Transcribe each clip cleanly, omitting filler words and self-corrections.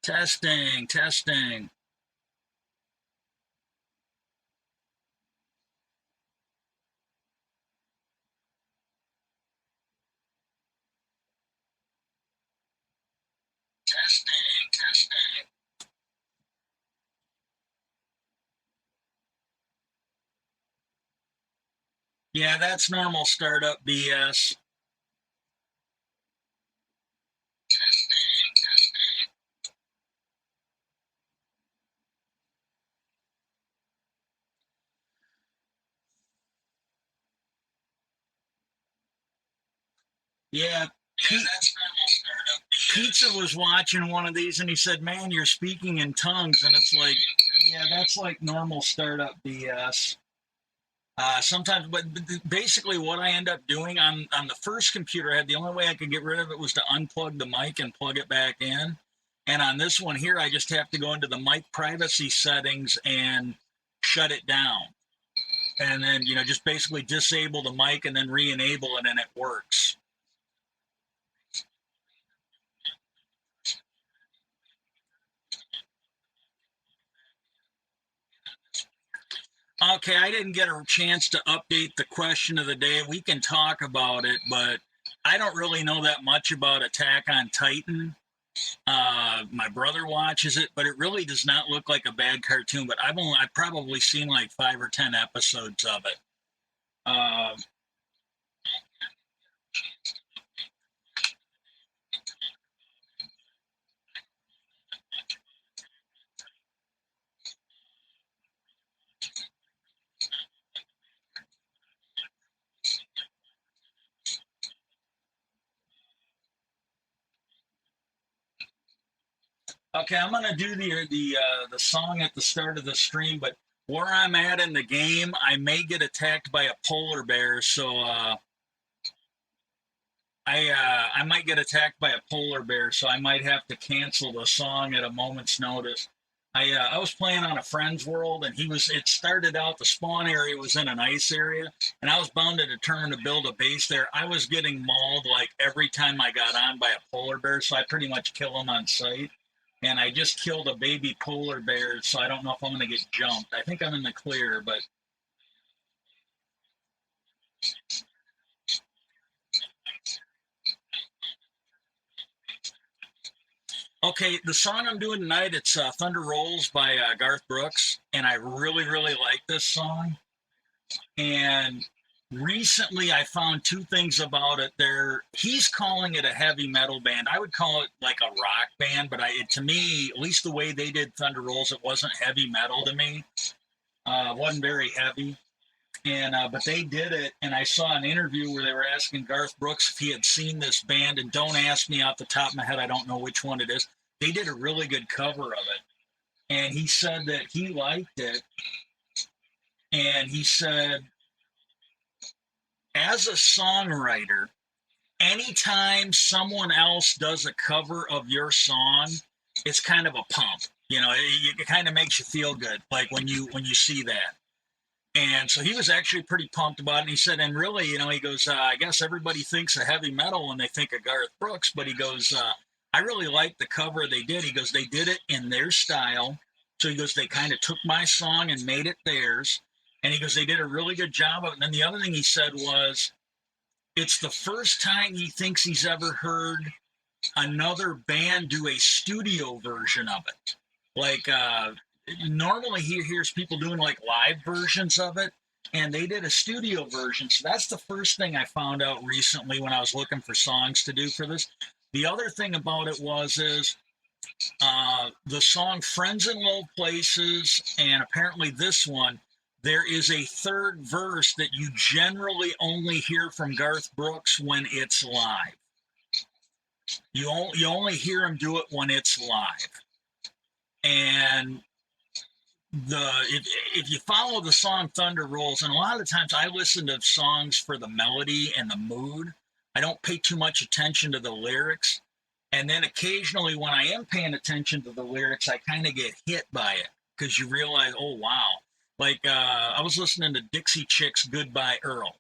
Testing, testing. Testing, testing. Yeah, that's normal startup BS. Testing, testing. Yeah, that's normal startup BS. Pizza was watching one of these and he said, "Man, you're speaking in tongues," and it's like, yeah, that's like normal startup BS. Sometimes, but basically, what I end up doing on the first computer I had, the only way I could get rid of it was to unplug the mic and plug it back in. And on this one here, I just have to go into the mic privacy settings and shut it down. And then, just basically disable the mic and then re-enable it, and it works. Okay, I didn't get a chance to update the question of the day. We can talk about it, but I don't really know that much about Attack on Titan. My brother watches it, but it really does not look like a bad cartoon. But I've probably seen like 5 or 10 episodes of it. Uh, okay, I'm gonna do the song at the start of the stream, but where I'm at in the game, I may get attacked by a polar bear, so I might get attacked by a polar bear, so I might have to cancel the song at a moment's notice. I was playing on a friend's world, and it started out, the spawn area was in an ice area, and I was bound and determined to build a base there. I was getting mauled like every time I got on by a polar bear, so I pretty much kill them on sight. And I just killed a baby polar bear, so I don't know if I'm going to get jumped. I think I'm in the clear, but okay, the song I'm doing tonight, it's Thunder Rolls by Garth Brooks, and I really, really like this song. And recently I found two things about it. He's calling it a heavy metal band. I would call it like a rock band, but to me, at least the way they did Thunder Rolls, it wasn't heavy metal to me. It wasn't very heavy. And but they did it, and I saw an interview where they were asking Garth Brooks if he had seen this band, and don't ask me off the top of my head, I don't know which one it is. They did a really good cover of it, and he said that he liked it, and he said, as a songwriter, anytime someone else does a cover of your song, it's kind of a pump. It kind of makes you feel good, like when you see that. And so he was actually pretty pumped about it. And he said, and really, he goes, I guess everybody thinks of heavy metal when they think of Garth Brooks, but he goes, I really like the cover they did. He goes, they did it in their style. So he goes, they kind of took my song and made it theirs. And he goes, they did a really good job of it. And then the other thing he said was, it's the first time he thinks he's ever heard another band do a studio version of it. Like, normally he hears people doing like live versions of it, and they did a studio version. So that's the first thing I found out recently when I was looking for songs to do for this. The other thing about it is the song Friends in Low Places, and apparently this one, there is a third verse that you generally only hear from Garth Brooks when it's live. You only hear him do it when it's live. And if you follow the song Thunder Rolls, and a lot of times I listen to songs for the melody and the mood. I don't pay too much attention to the lyrics. And then occasionally when I am paying attention to the lyrics, I kind of get hit by it because you realize, oh, wow. Like I was listening to Dixie Chicks' Goodbye Earl.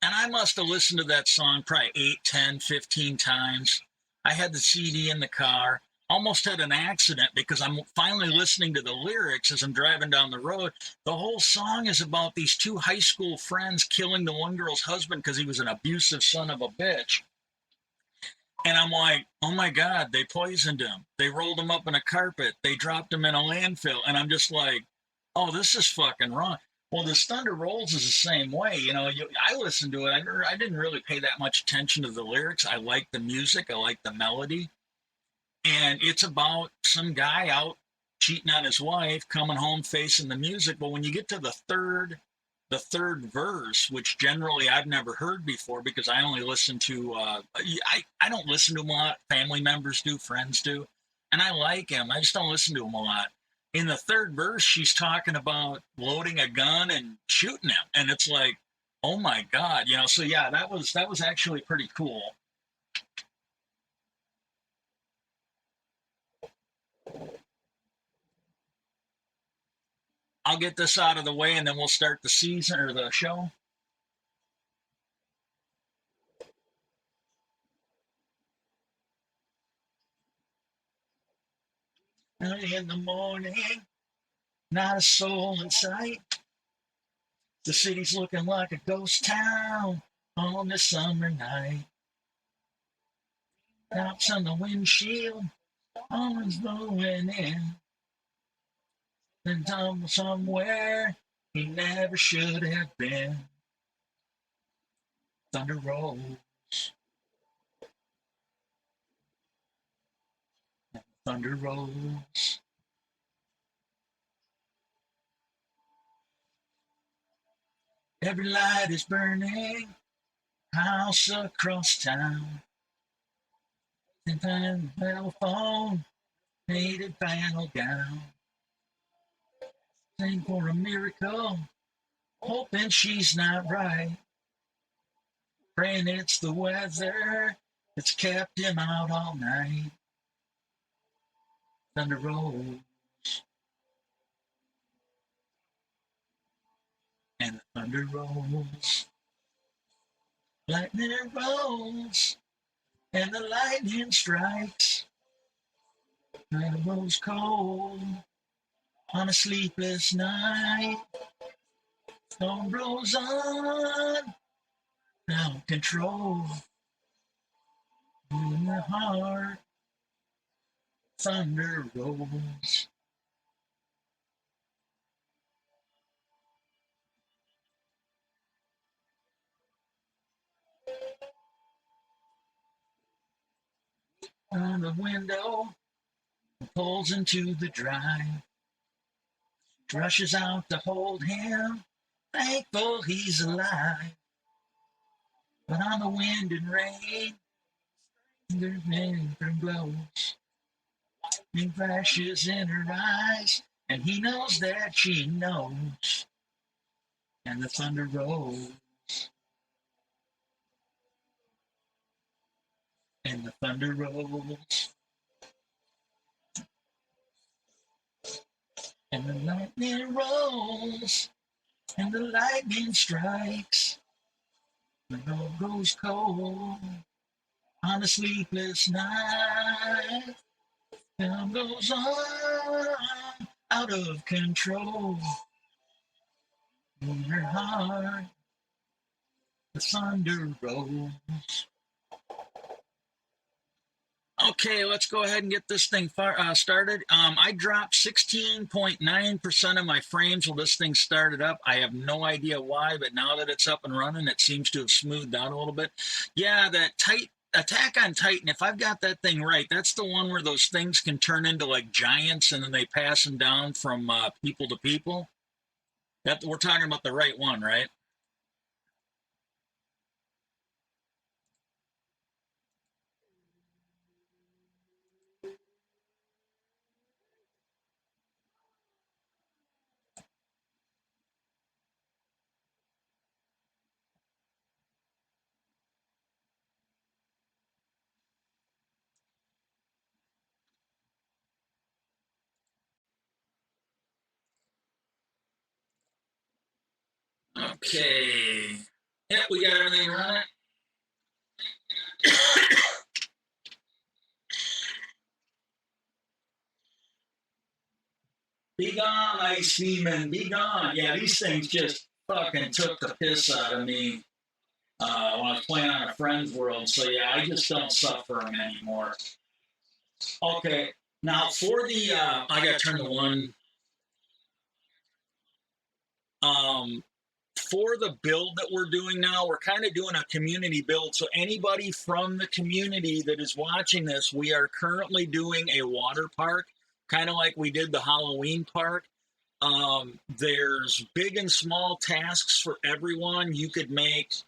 And I must have listened to that song probably 8, 10, 15 times. I had the CD in the car. almost had an accident because I'm finally listening to the lyrics as I'm driving down the road. The whole song is about these two high school friends killing the one girl's husband because he was an abusive son of a bitch. And I'm like, oh my God, they poisoned him. They rolled him up in a carpet. They dropped him in a landfill. And I'm just like, oh, this is fucking wrong. Well, this Thunder Rolls is the same way. I listened to it. I didn't really pay that much attention to the lyrics. I like the music. I like the melody. And it's about some guy out cheating on his wife, coming home facing the music. But when you get to the third verse, which generally I've never heard before because I only listen to I don't listen to them a lot. Family members do, friends do, and I like him. I just don't listen to him a lot. In the third verse, she's talking about loading a gun and shooting him, and it's like, oh my God, So yeah, that was actually pretty cool. I'll get this out of the way, and then we'll start the season or the show. Early in the morning, not a soul in sight. The city's looking like a ghost town on this summer night. Knocks on the windshield, always blowing in. Then tumble somewhere he never should have been. Thunder rolls, thunder rolls. Every light is burning, house across town. And then the telephone, faded flannel gown. Sing for a miracle, hoping she's not right. Praying it's the weather that's kept him out all night. Thunder rolls, and the thunder rolls. Lightning rolls, and the lightning strikes. And it rolls cold on a sleepless night. Storm blows on, out of control. In the heart, thunder rolls. On the window, pulls into the drive. Rushes out to hold him, thankful he's alive. But on the wind and rain, there's never blows. And flashes in her eyes, and he knows that she knows. And the thunder rolls, and the thunder rolls, and the lightning rolls, and the lightning strikes. The road goes cold on a sleepless night. Time goes on out of control. In her heart, the thunder rolls. Okay, let's go ahead and get this thing started. I dropped 16.9% of my frames while this thing started up. I have no idea why, but now that it's up and running, it seems to have smoothed out a little bit. Yeah, that Attack on Titan, if I've got that thing right, that's the one where those things can turn into like giants and then they pass them down from people to people. We're talking about the right one, right? Okay. Yeah, we got everything running. Be gone, ice demon, be gone. Yeah, these things just fucking took the piss out of me when I was playing on a friend's world. So yeah, I just don't suffer them anymore. Okay, now for the, I gotta turn to one. For the build that we're doing now, we're kind of doing a community build. So anybody from the community that is watching this, we are currently doing a water park, kind of like we did the Halloween park. There's big and small tasks for everyone. You could make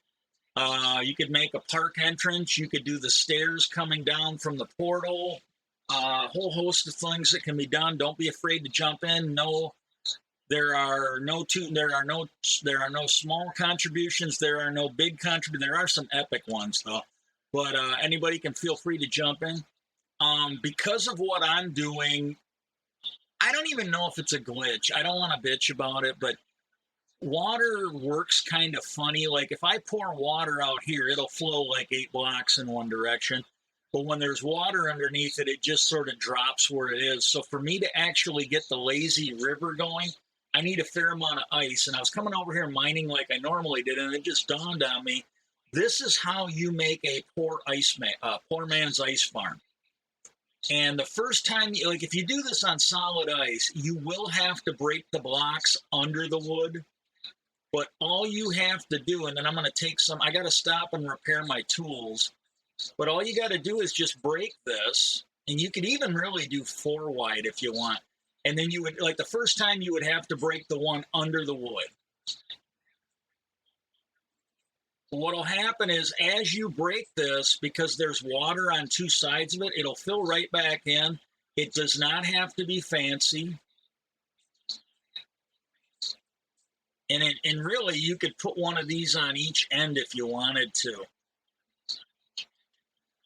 a park entrance. You could do the stairs coming down from the portal. A whole host of things that can be done. Don't be afraid to jump in. No, there are no small contributions. There are no big contributions. There are some epic ones though, but anybody can feel free to jump in. Because of what I'm doing, I don't even know if it's a glitch. I don't want to bitch about it, but water works kind of funny. Like if I pour water out here, it'll flow like 8 blocks in one direction. But when there's water underneath it, it just sort of drops where it is. So for me to actually get the lazy river going, I need a fair amount of ice. And I was coming over here mining like I normally did, and it just dawned on me, this is how you make a poor man's ice farm. And the first time, like if you do this on solid ice, you will have to break the blocks under the wood. But all you have to do, and then I'm going to take some, I got to stop and repair my tools. But all you got to do is just break this, and you could even really do 4 wide if you want. And then you would, like the first time, you would have to break the one under the wood. What'll happen is as you break this, because there's water on 2 sides of it, it'll fill right back in. It does not have to be fancy. And really, you could put one of these on each end if you wanted to.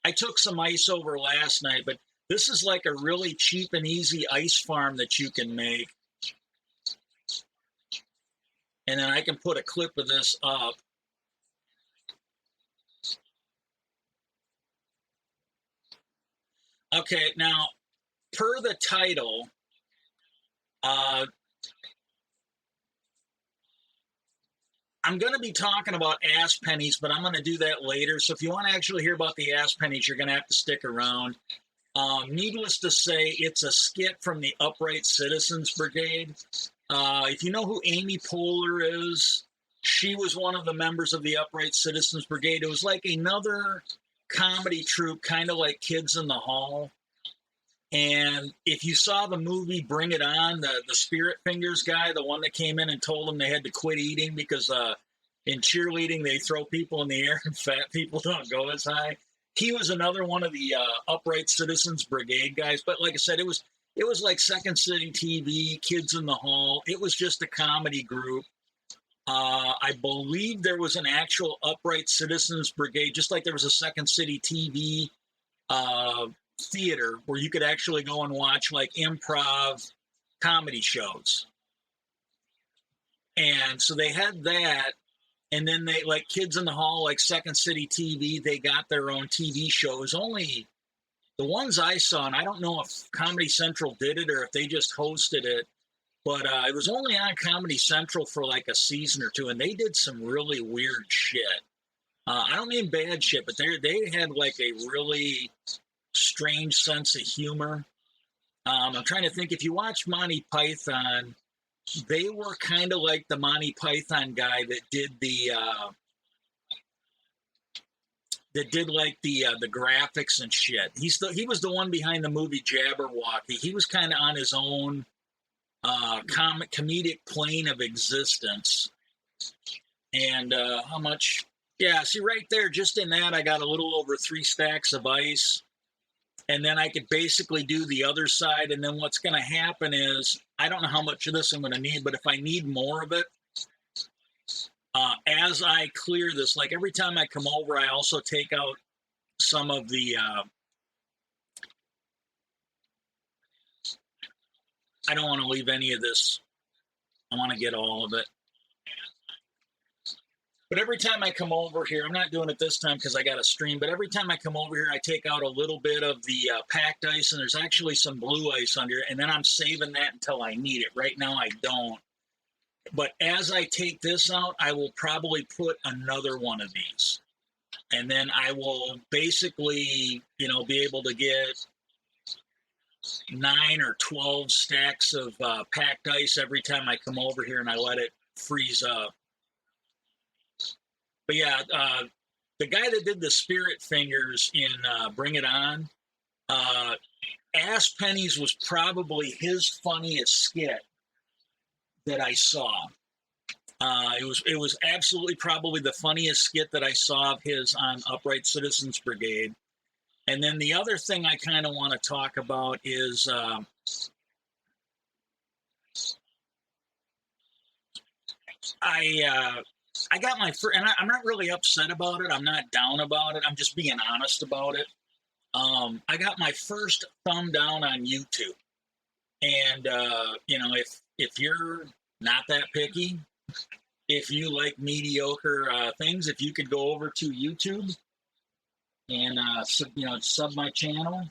I took some ice over last night, but this is like a really cheap and easy ice farm that you can make. And then I can put a clip of this up. Okay, now, per the title, I'm going to be talking about ass pennies, but I'm going to do that later. So if you want to actually hear about the ass pennies, you're going to have to stick around. Needless to say, it's a skit from the Upright Citizens Brigade. If you know who Amy Poehler is, she was one of the members of the Upright Citizens Brigade. It was like another comedy troupe, kind of like Kids in the Hall. And if you saw the movie Bring It On, the Spirit Fingers guy, the one that came in and told them they had to quit eating because in cheerleading they throw people in the air and fat people don't go as high. He was another one of the Upright Citizens Brigade guys. But like I said, it was like Second City TV, Kids in the Hall. It was just a comedy group. I believe there was an actual Upright Citizens Brigade, just like there was a Second City TV theater where you could actually go and watch like improv comedy shows. And so they had that. And then they, like Kids in the Hall, like Second City TV, they got their own TV shows. Only the ones I saw, and I don't know if Comedy Central did it or if they just hosted it, but it was only on Comedy Central for like a season or 2, and they did some really weird shit. I don't mean bad shit, but they had like a really strange sense of humor. I'm trying to think, if you watch Monty Python, they were kind of like the Monty Python guy that did the graphics and shit. He was the one behind the movie Jabberwocky. He was kind of on his own comedic plane of existence. And how much? Yeah, see right there, just in that, I got a little over 3 stacks of ice. And then I could basically do the other side. And then what's going to happen is, I don't know how much of this I'm going to need, but if I need more of it, as I clear this, like every time I come over, I also take out some of the, I don't want to leave any of this. I want to get all of it. But every time I come over here, I'm not doing it this time because I got a stream, but every time I come over here, I take out a little bit of the packed ice, and there's actually some blue ice under it, and then I'm saving that until I need it. Right now, I don't. But as I take this out, I will probably put another one of these. And then I will basically, you know, be able to get 9 or 12 stacks of packed ice every time I come over here and I let it freeze up. But yeah, the guy that did the spirit fingers in Bring It On, A Pennies was probably his funniest skit that I saw. It was absolutely probably the funniest skit that I saw of his on Upright Citizens Brigade. And then the other thing I kind of want to talk about is I got my first, and I'm not really upset about it. I'm not down about it. I'm just being honest about it. I got my first thumb down on YouTube, and you know, if you're not that picky, if you like mediocre things, if you could go over to YouTube and you know, sub my channel.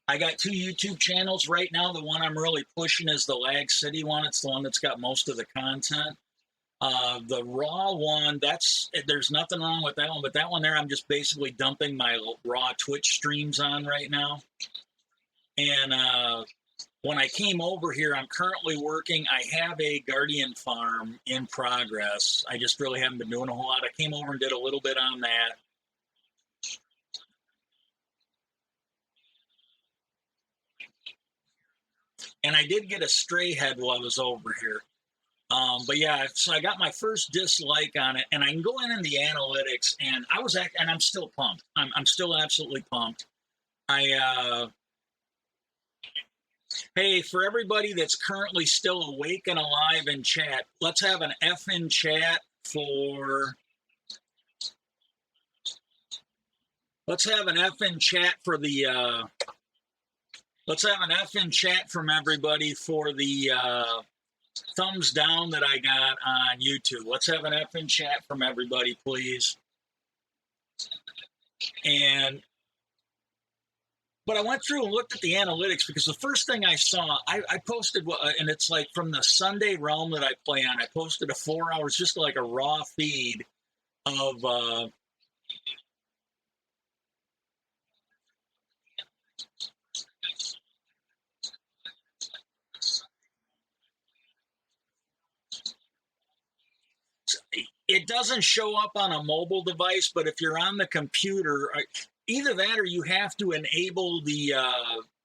I got 2 YouTube channels right now. The one I'm really pushing is the Lag City one. It's the one that's got most of the content. The raw one, there's nothing wrong with that one, but that one there, I'm just basically dumping my raw Twitch streams on right now. And when I came over here, I'm currently working. I have a Guardian farm in progress. I just really haven't been doing a whole lot. I came over and did a little bit on that. And I did get a stray head while I was over here. But yeah, so I got my first dislike on it, and I can go in the analytics, and I'm still pumped. I'm still absolutely pumped. Hey, for everybody that's currently still awake and alive in chat, let's have an F in chat for. Let's have an F in chat for the. Let's have an F in chat from everybody for the thumbs down that I got on YouTube. Let's have an F in chat from everybody, please. But I went through and looked at the analytics because the first thing I saw, I posted, and it's like from the Sunday realm that I play on, I posted a 4 hours, just like a raw feed of it doesn't show up on a mobile device, but if you're on the computer, either that or you have to enable the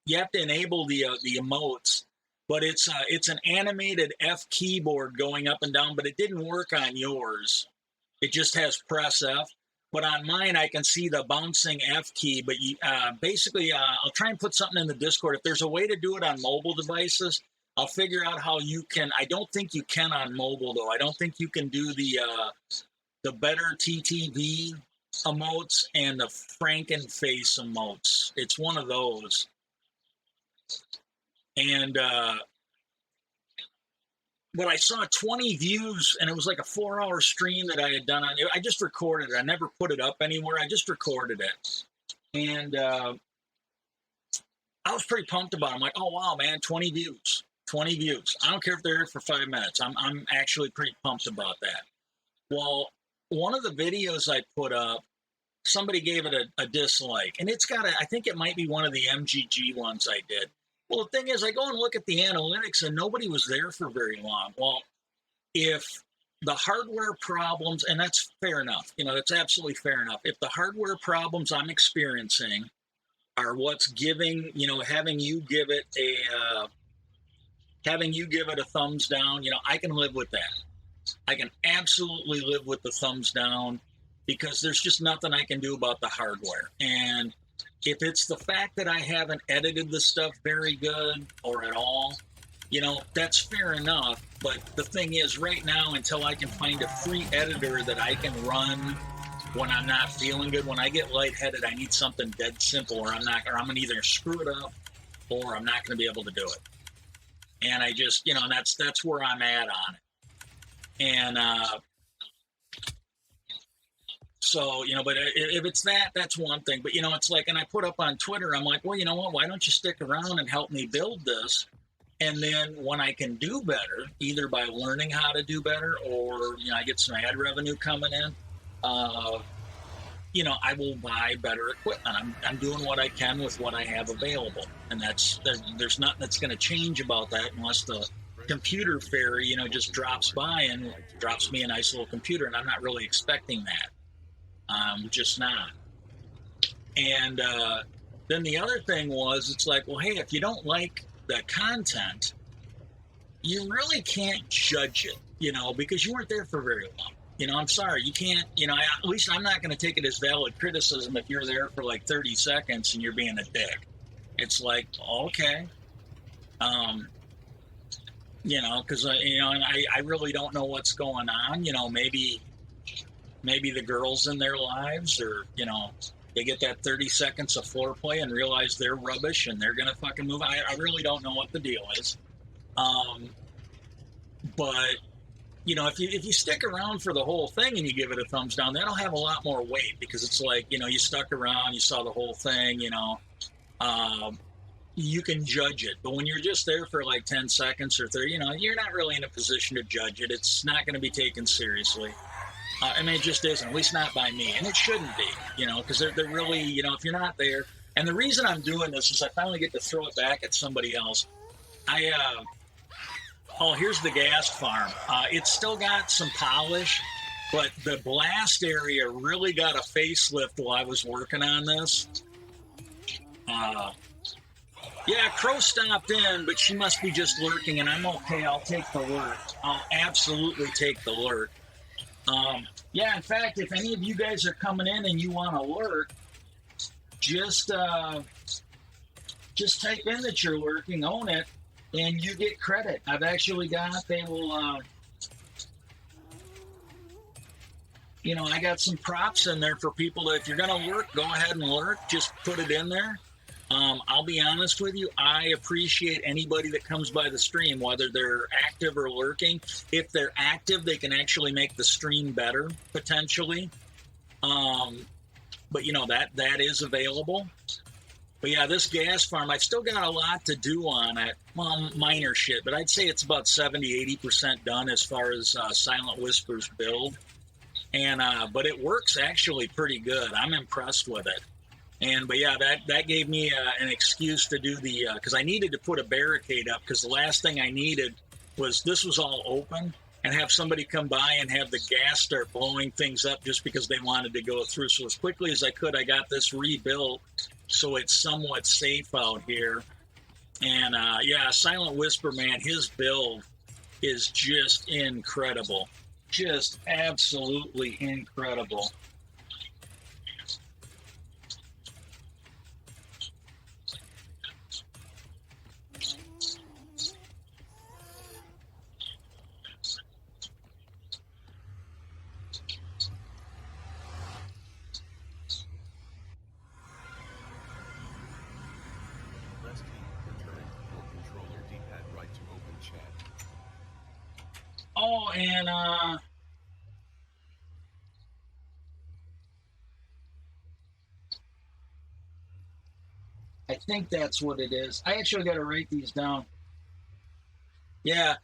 emotes. But it's an animated F keyboard going up and down, but it didn't work on yours. It just has press F. But on mine, I can see the bouncing F key. But basically, I'll try and put something in the Discord. If there's a way to do it on mobile devices, I'll figure out how you can. I don't think you can on mobile, though. I don't think you can do the better TTV emotes and the Frankenface emotes. It's one of those. And but I saw 20 views, and it was like a 4-hour stream that I had done on it. I just recorded it. I never put it up anywhere. I just recorded it. And I was pretty pumped about it. I'm like, oh, wow, man, 20 views. 20 views. I don't care if they're here for 5 minutes. I'm actually pretty pumped about that. Well, one of the videos I put up, somebody gave it a dislike. And it's got I think it might be one of the MGG ones I did. Well, the thing is, I go and look at the analytics, and nobody was there for very long. Well, if the hardware problems, and that's fair enough, you know, that's absolutely fair enough. If the hardware problems I'm experiencing are what's giving, you know, having you give it a thumbs down, you know, I can live with that. I can absolutely live with the thumbs down because there's just nothing I can do about the hardware. And if it's the fact that I haven't edited the stuff very good or at all, you know, that's fair enough. But the thing is, right now, until I can find a free editor that I can run when I'm not feeling good, when I get lightheaded, I need something dead simple, or I'm going to either screw it up or I'm not going to be able to do it. And I just, you know, that's where I'm at on it. And so, you know, but if it's that, that's one thing. But, you know, it's like, and I put up on Twitter, I'm like, well, you know what, why don't you stick around and help me build this? And then when I can do better, either by learning how to do better or, you know, I get some ad revenue coming in, you know, I will buy better equipment. I'm doing what I can with what I have available. And there's nothing that's going to change about that unless the computer fairy, you know, just drops by and drops me a nice little computer. And I'm not really expecting that. Just not. And then the other thing was, it's like, well, hey, if you don't like the content, you really can't judge it, you know, because you weren't there for very long. You know, I'm sorry, you can't, you know, at least I'm not going to take it as valid criticism if you're there for like 30 seconds and you're being a dick. It's like, okay, you know, because, you know, and I really don't know what's going on. You know, maybe the girls in their lives, or, you know, they get that 30 seconds of foreplay and realize they're rubbish and they're going to fucking move. I really don't know what the deal is. But you know, if you stick around for the whole thing and you give it a thumbs down, that'll have a lot more weight, because it's like, you know, you stuck around, you saw the whole thing, you know, you can judge it. But when you're just there for like 10 seconds or 30, you know, you're not really in a position to judge it. It's not going to be taken seriously. I mean, it just isn't, at least not by me. And it shouldn't be, you know, because they're really, you know, if you're not there. And the reason I'm doing this is I finally get to throw it back at somebody else. Oh, here's the gas farm. It's still got some polish, but the blast area really got a facelift while I was working on this. Yeah, Crow stopped in, but she must be just lurking, and I'm okay. I'll take the lurk. I'll absolutely take the lurk. Yeah, in fact, if any of you guys are coming in and you want to lurk, just type in that you're lurking, own it, and you get credit. I've actually got, they will, you know, I got some props in there for people that if you're going to lurk, go ahead and lurk. Just put it in there. I'll be honest with you, I appreciate anybody that comes by the stream, whether they're active or lurking. If they're active, they can actually make the stream better, potentially. But, you know, that is available. But yeah, this gas farm, I've still got a lot to do on it. Well, minor shit, but I'd say it's about 70-80% done as far as Silent Whispers build. And but it works actually pretty good. I'm impressed with it. And but yeah, that gave me an excuse to do the, because I needed to put a barricade up, because the last thing I needed was, this was all open, and have somebody come by and have the gas start blowing things up just because they wanted to go through. So as quickly as I could, I got this rebuilt so it's somewhat safe out here. And yeah, Silent Whisper, man, his build is just incredible. Just absolutely incredible. Oh, and I think that's what it is. I actually got to write these down. Yeah,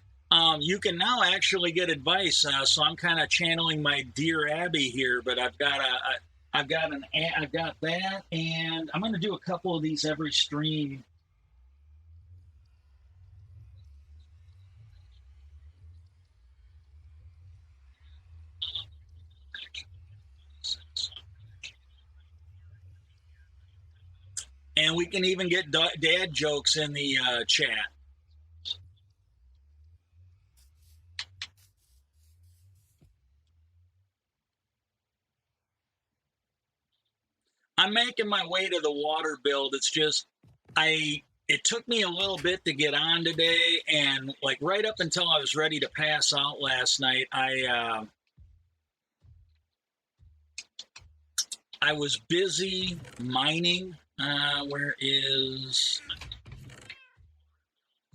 you can now actually get advice. So I'm kind of channeling my dear Abby here, but I've got that, and I'm going to do a couple of these every stream. And we can even get dad jokes in the chat. I'm making my way to the water build. It's just, it took me a little bit to get on today, and like right up until I was ready to pass out last night, I was busy mining. Where is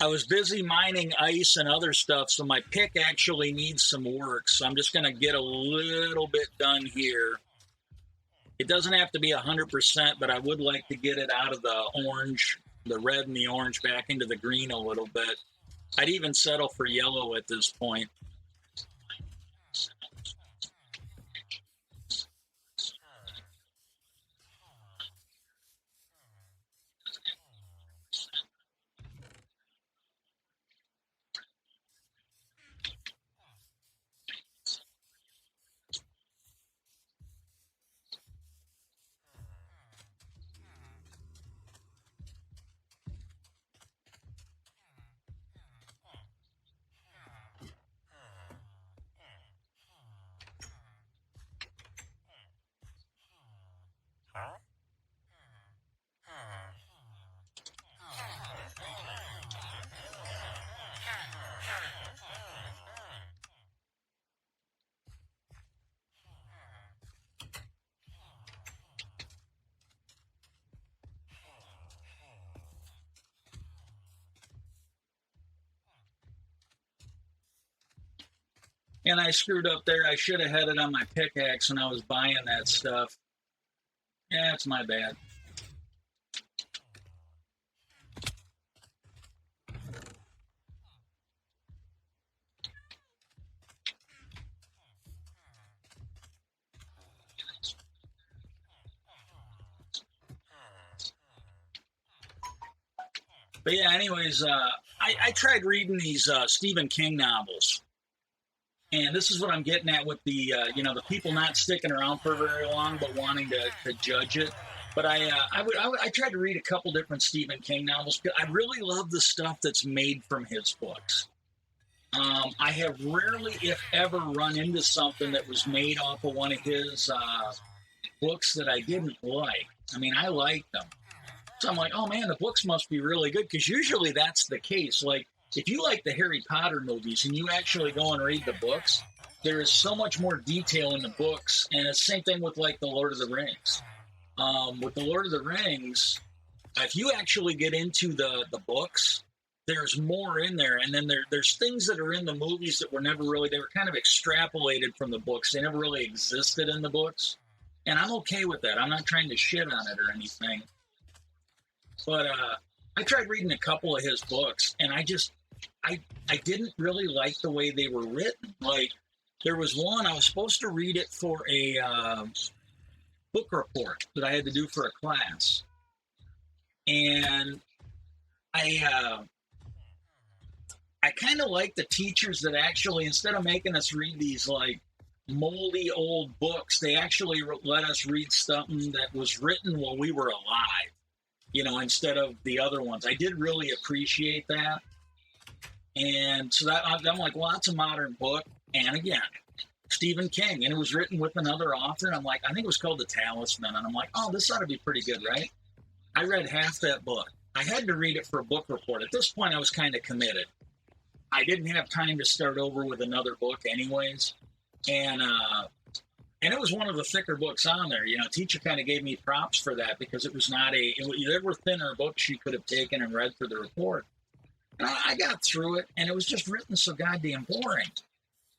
I was busy mining ice and other stuff, so my pick actually needs some work. So I'm just going to get a little bit done here. It doesn't have to be 100%, but I would like to get it out of the orange, the red and the orange back into the green a little bit. I'd even settle for yellow at this point. And I screwed up there. I should have had it on my pickaxe when I was buying that stuff. Yeah, it's my bad. But yeah, anyways, I tried reading these Stephen King novels. And this is what I'm getting at with the, the people not sticking around for very long, but wanting to judge it. But I tried to read a couple different Stephen King novels. I really love the stuff that's made from his books. I have rarely, if ever, run into something that was made off of one of his books that I didn't like. I mean, I liked them. So I'm like, oh man, the books must be really good, because usually that's the case. Like, if you like the Harry Potter movies and you actually go and read the books, there is so much more detail in the books. And it's the same thing with like the Lord of the Rings. With the Lord of the Rings, if you actually get into the books, there's more in there. And then there's things that are in the movies that were never really, they were kind of extrapolated from the books. They never really existed in the books. And I'm okay with that. I'm not trying to shit on it or anything. But I tried reading a couple of his books, and I didn't really like the way they were written. Like, there was one, I was supposed to read it for a book report that I had to do for a class. And I kind of like the teachers that actually, instead of making us read these like moldy old books, they actually let us read something that was written while we were alive, instead of the other ones. I did really appreciate that. And so that I'm like, well, that's a modern book. And again, Stephen King, and it was written with another author. And I'm like, I think it was called The Talisman. And I'm like, oh, this ought to be pretty good, right? I read half that book. I had to read it for a book report. At this point, I was kind of committed. I didn't have time to start over with another book anyways. And it was one of the thicker books on there. Teacher kind of gave me props for that, because it was not there were thinner books you could have taken and read for the report. And I got through it, and it was just written so goddamn boring.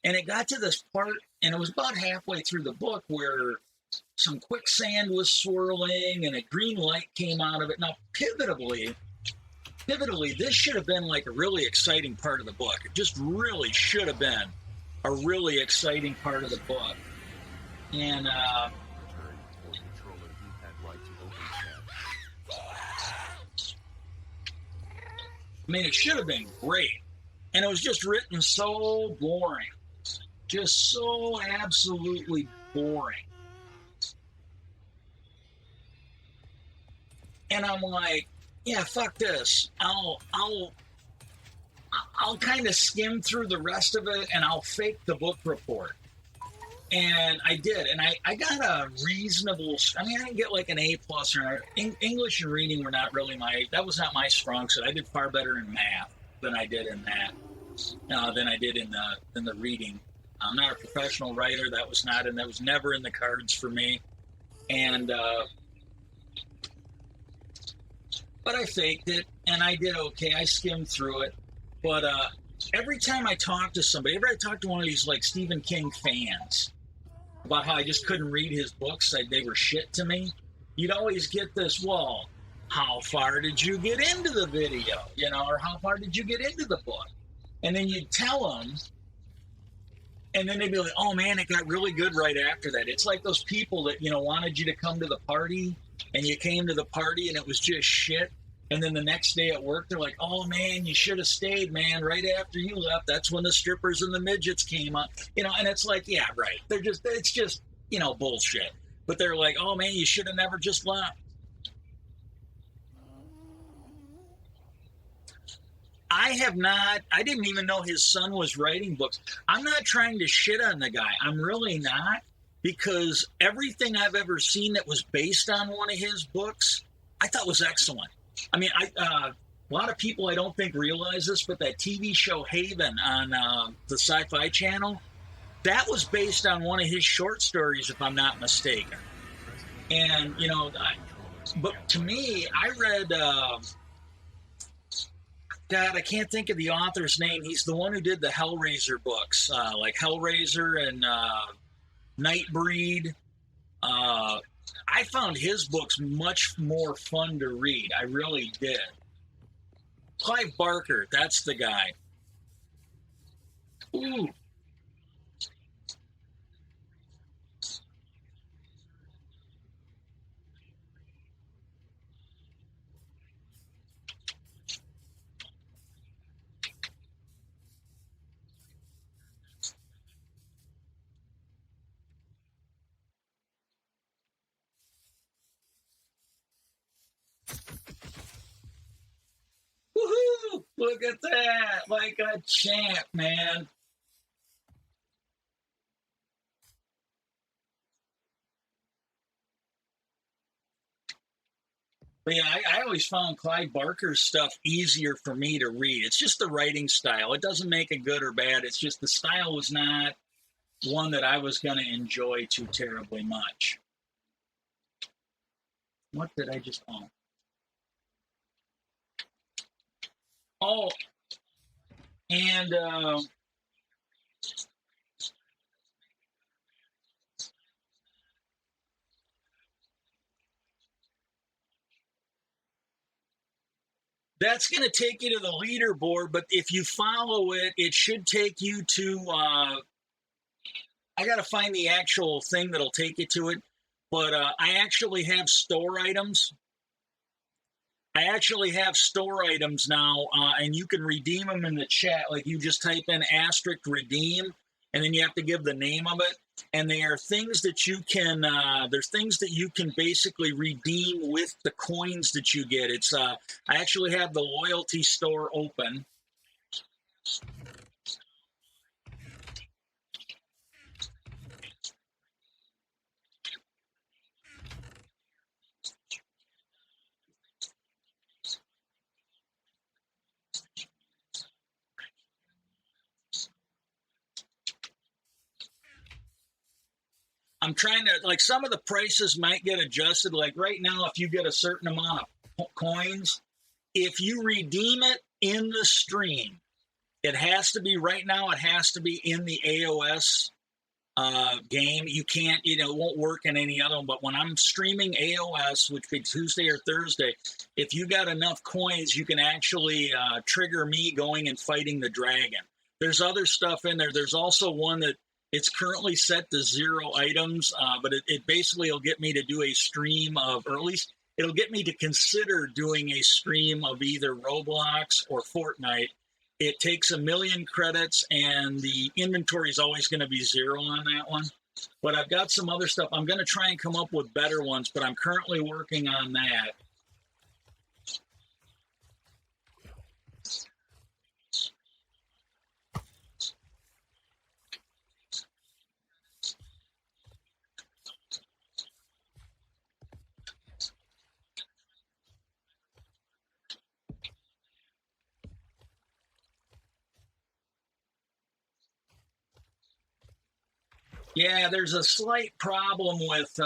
And it got to this part, and it was about halfway through the book, where some quicksand was swirling and a green light came out of it. Now, pivotally, this should have been like a really exciting part of the book. It just really should have been a really exciting part of the book. And I mean, it should have been great. And it was just written so boring. Just so absolutely boring. And I'm like, yeah, fuck this. I'll kind of skim through the rest of it, and I'll fake the book report. And I did, and I got a reasonable. I mean, I didn't get like an A plus, or English and reading were not really that was not my strong suit. I did far better in math than I did in that, than I did in the reading. I'm not a professional writer. That was never in the cards for me. And but I faked it, and I did okay. I skimmed through it. But every time I talk to somebody, every time I talk to one of these like Stephen King fans about how I just couldn't read his books, they were shit to me, you'd always get this, well, how far did you get into the video? You know, or how far did you get into the book? And then you'd tell them, and then they'd be like, oh man, it got really good right after that. It's like those people that, you know, wanted you to come to the party, and you came to the party and it was just shit. And then the next day at work, they're like, oh man, you should have stayed, man. Right after you left, that's when the strippers and the midgets came up. You know, and it's like, yeah, right. It's just, you know, bullshit. But they're like, oh man, you should have never just left. I didn't even know his son was writing books. I'm not trying to shit on the guy. I'm really not, because everything I've ever seen that was based on one of his books, I thought was excellent. I mean, a lot of people I don't think realize this, but that TV show Haven on the Sci-Fi Channel, that was based on one of his short stories, if I'm not mistaken. And, you know, but to me, I read, God, I can't think of the author's name. He's the one who did the Hellraiser books, like Hellraiser and Nightbreed. I found his books much more fun to read. I really did. Clive Barker, that's the guy. Ooh. Woohoo! Look at that! Like a champ, man. But yeah, I always found Clive Barker's stuff easier for me to read. It's just the writing style. It doesn't make it good or bad. It's just the style was not one that I was going to enjoy too terribly much. What did I just? Oh, and that's going to take you to the leaderboard. But if you follow it, it should take you to. I got to find the actual thing that'll take you to it. But I actually have store items. I actually have store items now, and you can redeem them in the chat. Like you just type in asterisk redeem, and then you have to give the name of it. And they are things that you can. There's things that you can basically redeem with the coins that you get. It's. I actually have the loyalty store open. I'm trying to, like, some of the prices might get adjusted. Like right now, if you get a certain amount of coins, if you redeem it in the stream, it has to be right now. It has to be in the AOS game. You can't, you know, it won't work in any other one. But when I'm streaming AOS, which be Tuesday or Thursday, if you got enough coins, you can actually trigger me going and fighting the dragon. There's other stuff in there. There's also one that it's currently set to 0 items, but it basically will get me to do a stream of, or at least it'll get me to consider doing a stream of either Roblox or Fortnite. It takes 1 million credits, and the inventory is always going to be 0 on that one. But I've got some other stuff. I'm going to try and come up with better ones, but I'm currently working on that. Yeah, there's a slight problem with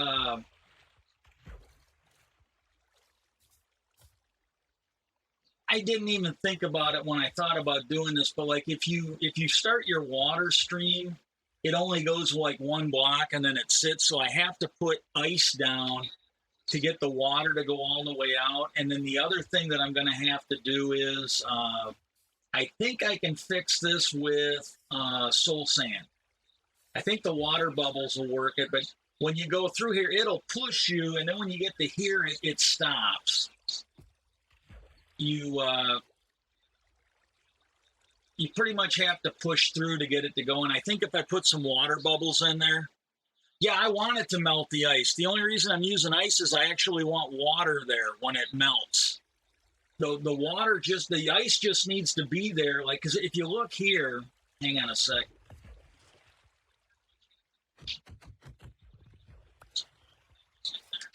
I didn't even think about it when I thought about doing this, but like if you start your water stream, it only goes like one block and then it sits. So I have to put ice down to get the water to go all the way out. And then the other thing that I'm going to have to do is I think I can fix this with soul sand. I think the water bubbles will work it, but when you go through here, it'll push you, and then when you get to here, it stops. You pretty much have to push through to get it to go. And I think if I put some water bubbles in there, yeah, I want it to melt the ice. The only reason I'm using ice is I actually want water there when it melts. The ice just needs to be there. Like, because if you look here, hang on a sec.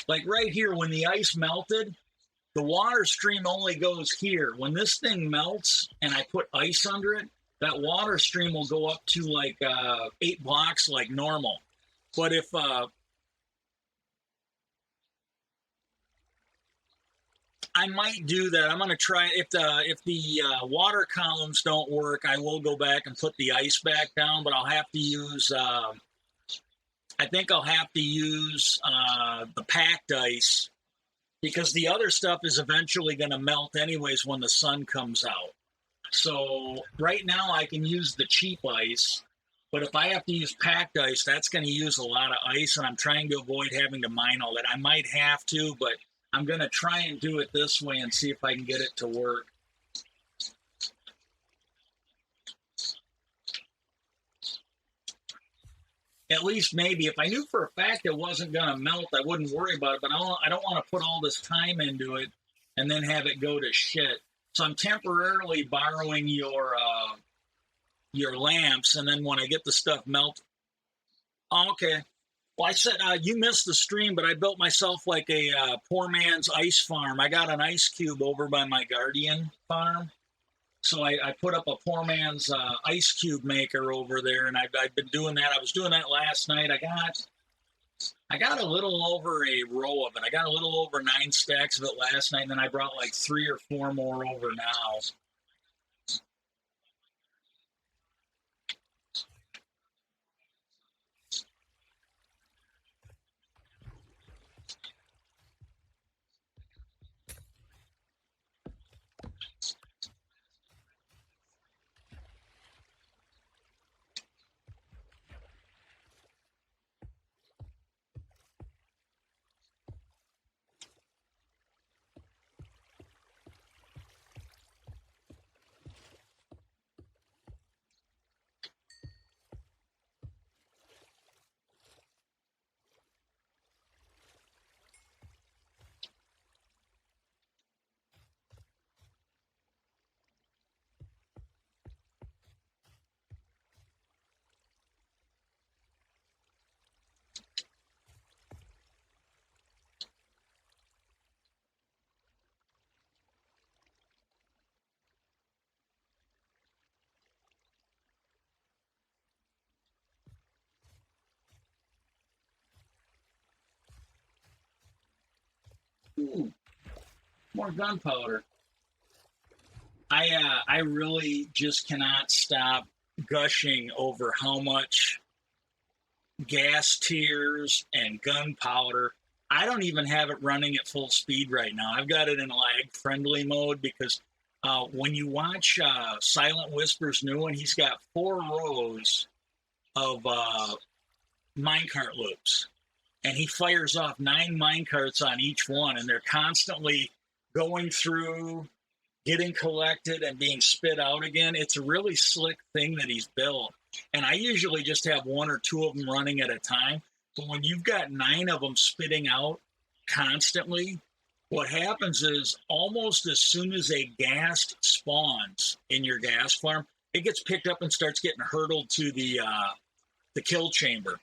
Like right here, when the ice melted, the water stream only goes here. When this thing melts and I put ice under it, that water stream will go up to like 8 blocks like normal. But if I might do that. I'm going to try if the water columns don't work, I will go back and put the ice back down. But I'll have to use. I think I'll have to use the packed ice because the other stuff is eventually going to melt anyways when the sun comes out. So right now I can use the cheap ice, but if I have to use packed ice, that's going to use a lot of ice, and I'm trying to avoid having to mine all that. I might have to, but I'm going to try and do it this way and see if I can get it to work. At least maybe. If I knew for a fact it wasn't going to melt, I wouldn't worry about it, but I don't want to put all this time into it and then have it go to shit. So I'm temporarily borrowing your lamps, and then when I get the stuff melted. Oh, okay. Well, I said, you missed the stream, but I built myself like a poor man's ice farm. I got an ice cube over by my Guardian farm. So I put up a poor man's ice cube maker over there, and I've been doing that. I was doing that last night. I got a little over a row of it. I got a little over 9 stacks of it last night, and then I brought like 3 or 4 more over now. Ooh, more gunpowder. I really just cannot stop gushing over how much gas tiers and gunpowder. I don't even have it running at full speed right now. I've got it in lag friendly mode because when you watch Silent Whisper's new one, he's got 4 rows of minecart loops, and he fires off 9 minecarts on each one, and they're constantly going through, getting collected, and being spit out again. It's a really slick thing that he's built. And I usually just have 1 or 2 of them running at a time. But when you've got 9 of them spitting out constantly, what happens is almost as soon as a ghast spawns in your gas farm, it gets picked up and starts getting hurtled to the kill chamber.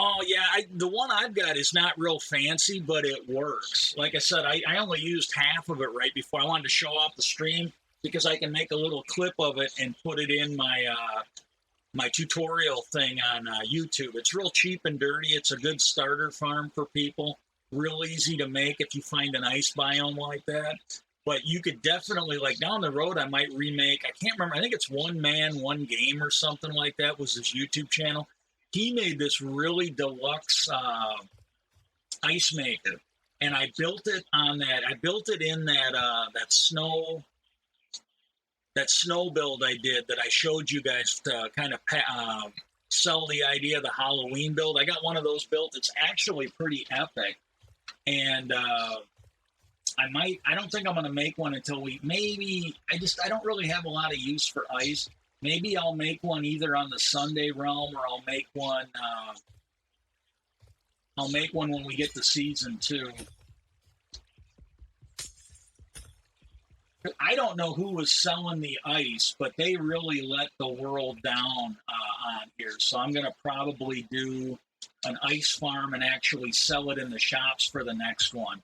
Oh, yeah, the one I've got is not real fancy, but it works. Like I said, I only used half of it right before. I wanted to show off the stream because I can make a little clip of it and put it in my my tutorial thing on YouTube. It's real cheap and dirty. It's a good starter farm for people. Real easy to make if you find an ice biome like that. But you could definitely, like, down the road, I might remake. I can't remember. I think it's One Man, One Game or something like that was his YouTube channel. He made this really deluxe ice maker, and I built it on that. I built it in that snow build I did that I showed you guys to kind of sell the idea of the Halloween build. I got one of those built. It's actually pretty epic, and I don't think I'm going to make one until I don't really have a lot of use for ice. Maybe I'll make one either on the Sunday realm, or I'll make one when we get to season 2. I don't know who was selling the ice, but they really let the world down on here. So I'm going to probably do an ice farm and actually sell it in the shops for the next one.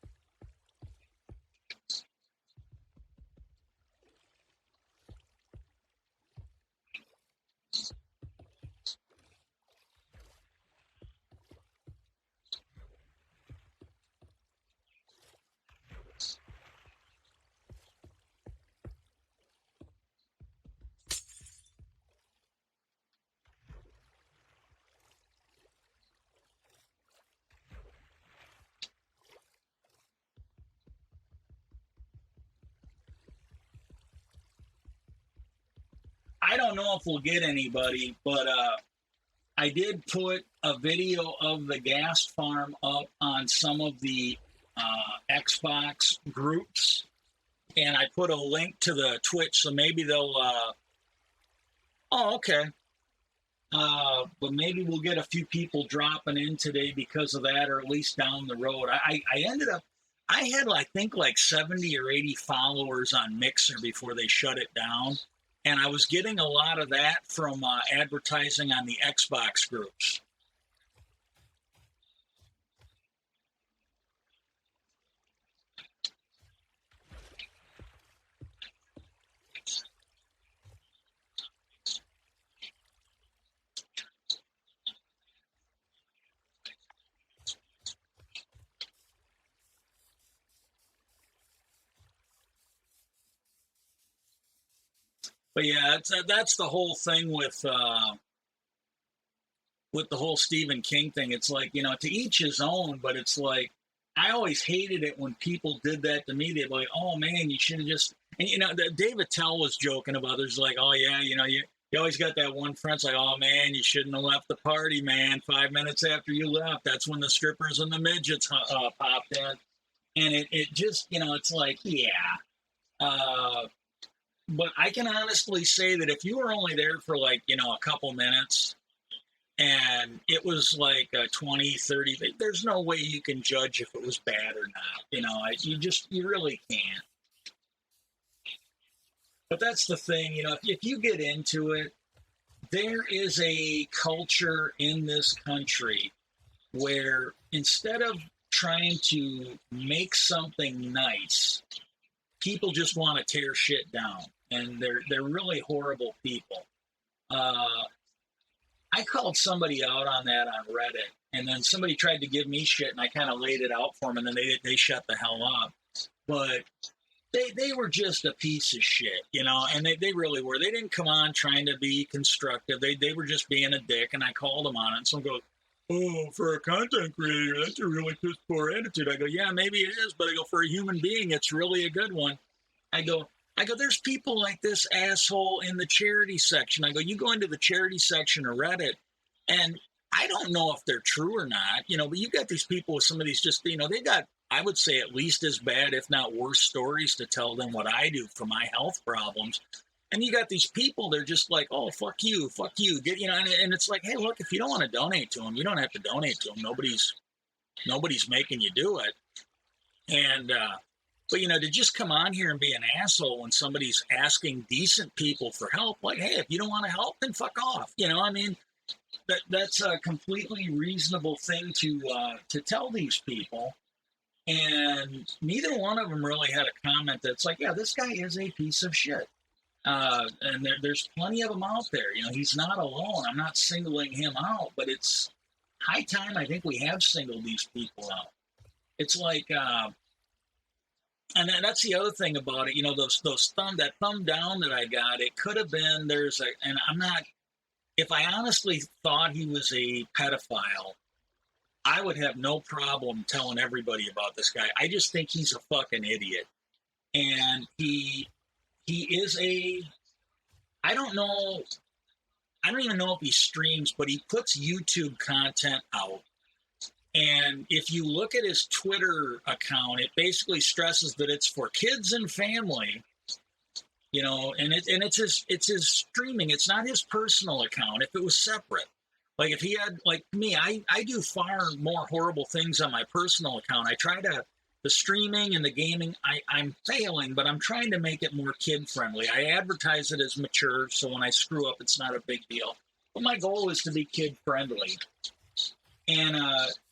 I don't know if we'll get anybody, but I did put a video of the gas farm up on some of the Xbox groups, and I put a link to the Twitch, so maybe they'll. Oh, okay. But maybe we'll get a few people dropping in today because of that, or at least down the road. I ended up, I had, I think, like 70 or 80 followers on Mixer before they shut it down. And I was getting a lot of that from advertising on the Xbox groups. But yeah, that's the whole thing with the whole Stephen King thing. It's like, to each his own, but it's like, I always hated it when people did that to me. They'd be like, oh man, you should have just, and David Tell was joking about, there's like, oh yeah, you always got that one friend. It's like, oh man, you shouldn't have left the party, man. 5 minutes after you left, that's when the strippers and the midgets popped in. And it just, it's like, yeah. But I can honestly say that if you were only there for a couple minutes, and it was like 20, 30, there's no way you can judge if it was bad or not. You really can't. But that's the thing, if you get into it, there is a culture in this country where instead of trying to make something nice, people just want to tear shit down, and they're really horrible people. I called somebody out on that on Reddit, and then somebody tried to give me shit, and I kind of laid it out for them, and then they shut the hell up. But they were just a piece of shit, and they really were. They didn't come on trying to be constructive. They were just being a dick, and I called them on it. And someone goes, oh, for a content creator, that's a really piss poor attitude. I go, yeah, maybe it is, but I go, for a human being, it's really a good one. I go, there's people like this asshole in the charity section. I go, you go into the charity section of Reddit, and I don't know if they're true or not, but you got these people with some of these just, they got, I would say, at least as bad, if not worse, stories to tell than what I do for my health problems. And you got these people, they're just like, oh, fuck you. Get, and it's like, hey, look, if you don't want to donate to them, you don't have to donate to them. Nobody's making you do it. And, but, to just come on here and be an asshole when somebody's asking decent people for help, like, hey, if you don't want to help, then fuck off. That's a completely reasonable thing to tell these people. And neither one of them really had a comment that's like, yeah, this guy is a piece of shit. And there's plenty of them out there. He's not alone. I'm not singling him out, but it's high time I think we have singled these people out. It's like, And that's the other thing about it. You know, that thumb down that I got, it could have been, and I'm not, if I honestly thought he was a pedophile, I would have no problem telling everybody about this guy. I just think he's a fucking idiot. And he is I don't know, I don't even know if he streams, but he puts YouTube content out. And if you look at his Twitter account, it basically stresses that it's for kids and family, you know, and it's his streaming. It's not his personal account. If it was separate, like if he had, like me, I do far more horrible things on my personal account. I try to, the streaming and the gaming, I'm failing, but I'm trying to make it more kid friendly. I advertise it as mature, so when I screw up, it's not a big deal. But my goal is to be kid friendly. And,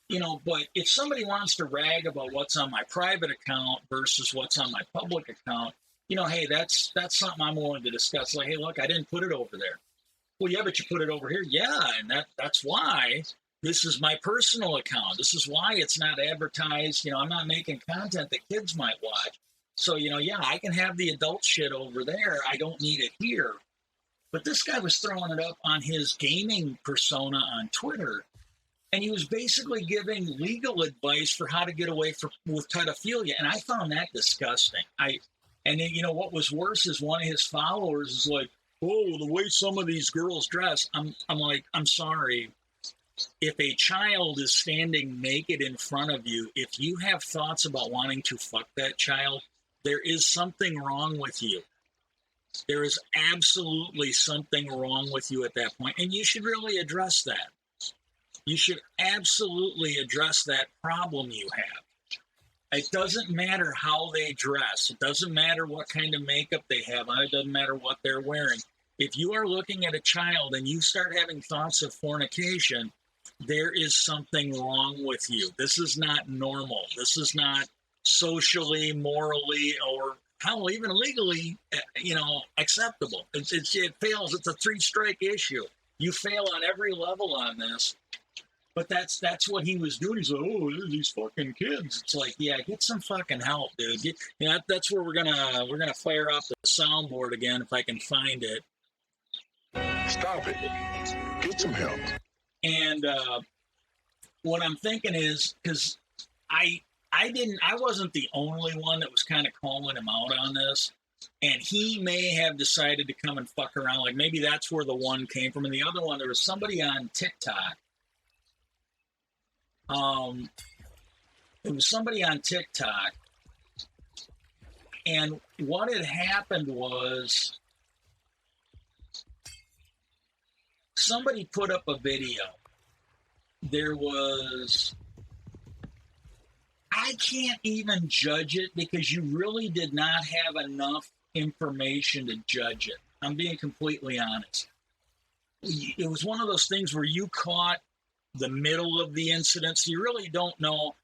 you know, but if somebody wants to rag about what's on my private account versus what's on my public account, you know, hey, that's something I'm willing to discuss. Like, hey, look, I didn't put it over there. Well, yeah, but you put it over here. Yeah, and that's why this is my personal account. This is why it's not advertised. You know, I'm not making content that kids might watch. So, you know, yeah, I can have the adult shit over there. I don't need it here. But this guy was throwing it up on his gaming persona on Twitter. And he was basically giving legal advice for how to get away with pedophilia. And I found that disgusting. And then, you know, what was worse is one of his followers is like, oh, the way some of these girls dress. I'm like, I'm sorry. If a child is standing naked in front of you, if you have thoughts about wanting to fuck that child, there is something wrong with you. There is absolutely something wrong with you at that point, and you should really address that. You should absolutely address that problem you have. It doesn't matter how they dress. It doesn't matter what kind of makeup they have on. It doesn't matter what they're wearing. If you are looking at a child and you start having thoughts of fornication, there is something wrong with you. This is not normal. This is not socially, morally, or hell, even legally, you know, acceptable. It fails. It's a 3-strike issue. You fail on every level on this. But that's what he was doing. He's like, oh, these fucking kids. It's like, yeah, get some fucking help, dude. You know, that's where we're gonna fire off the soundboard again if I can find it. Stop it. Get some help. And what I'm thinking is, because I wasn't the only one that was kind of calling him out on this, and he may have decided to come and fuck around. Like maybe that's where the one came from, and the other one, there was somebody on TikTok. It was somebody on TikTok, and what had happened was somebody put up a video. There was, I can't even judge it because you really did not have enough information to judge it. I'm being completely honest. It was one of those things where you caught the middle of the incident, so you really don't know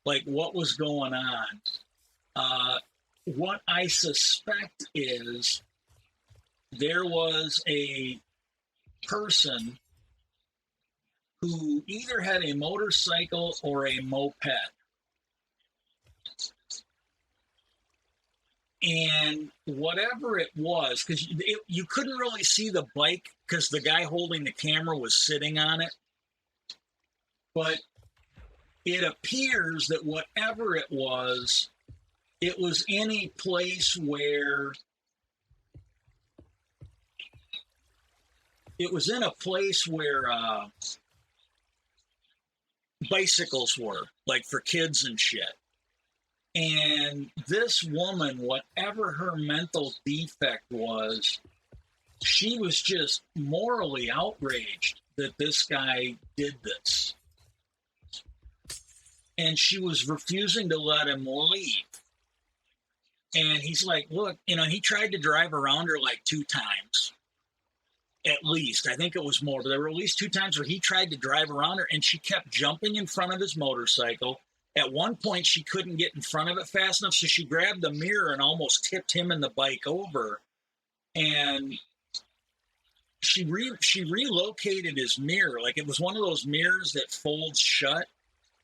like what was going on. What I suspect is there was a person who either had a motorcycle or a moped, and whatever it was, because you couldn't really see the bike because the guy holding the camera was sitting on it. But it appears that whatever it was in a place where bicycles were, like for kids and shit. And this woman, whatever her mental defect was, she was just morally outraged that this guy did this. And she was refusing to let him leave. And he's like, look, you know, he tried to drive around her like 2 times. At least. I think it was more. But there were at least 2 times where he tried to drive around her, and she kept jumping in front of his motorcycle. At one point, she couldn't get in front of it fast enough, so she grabbed the mirror and almost tipped him and the bike over. And she relocated his mirror. Like it was one of those mirrors that folds shut.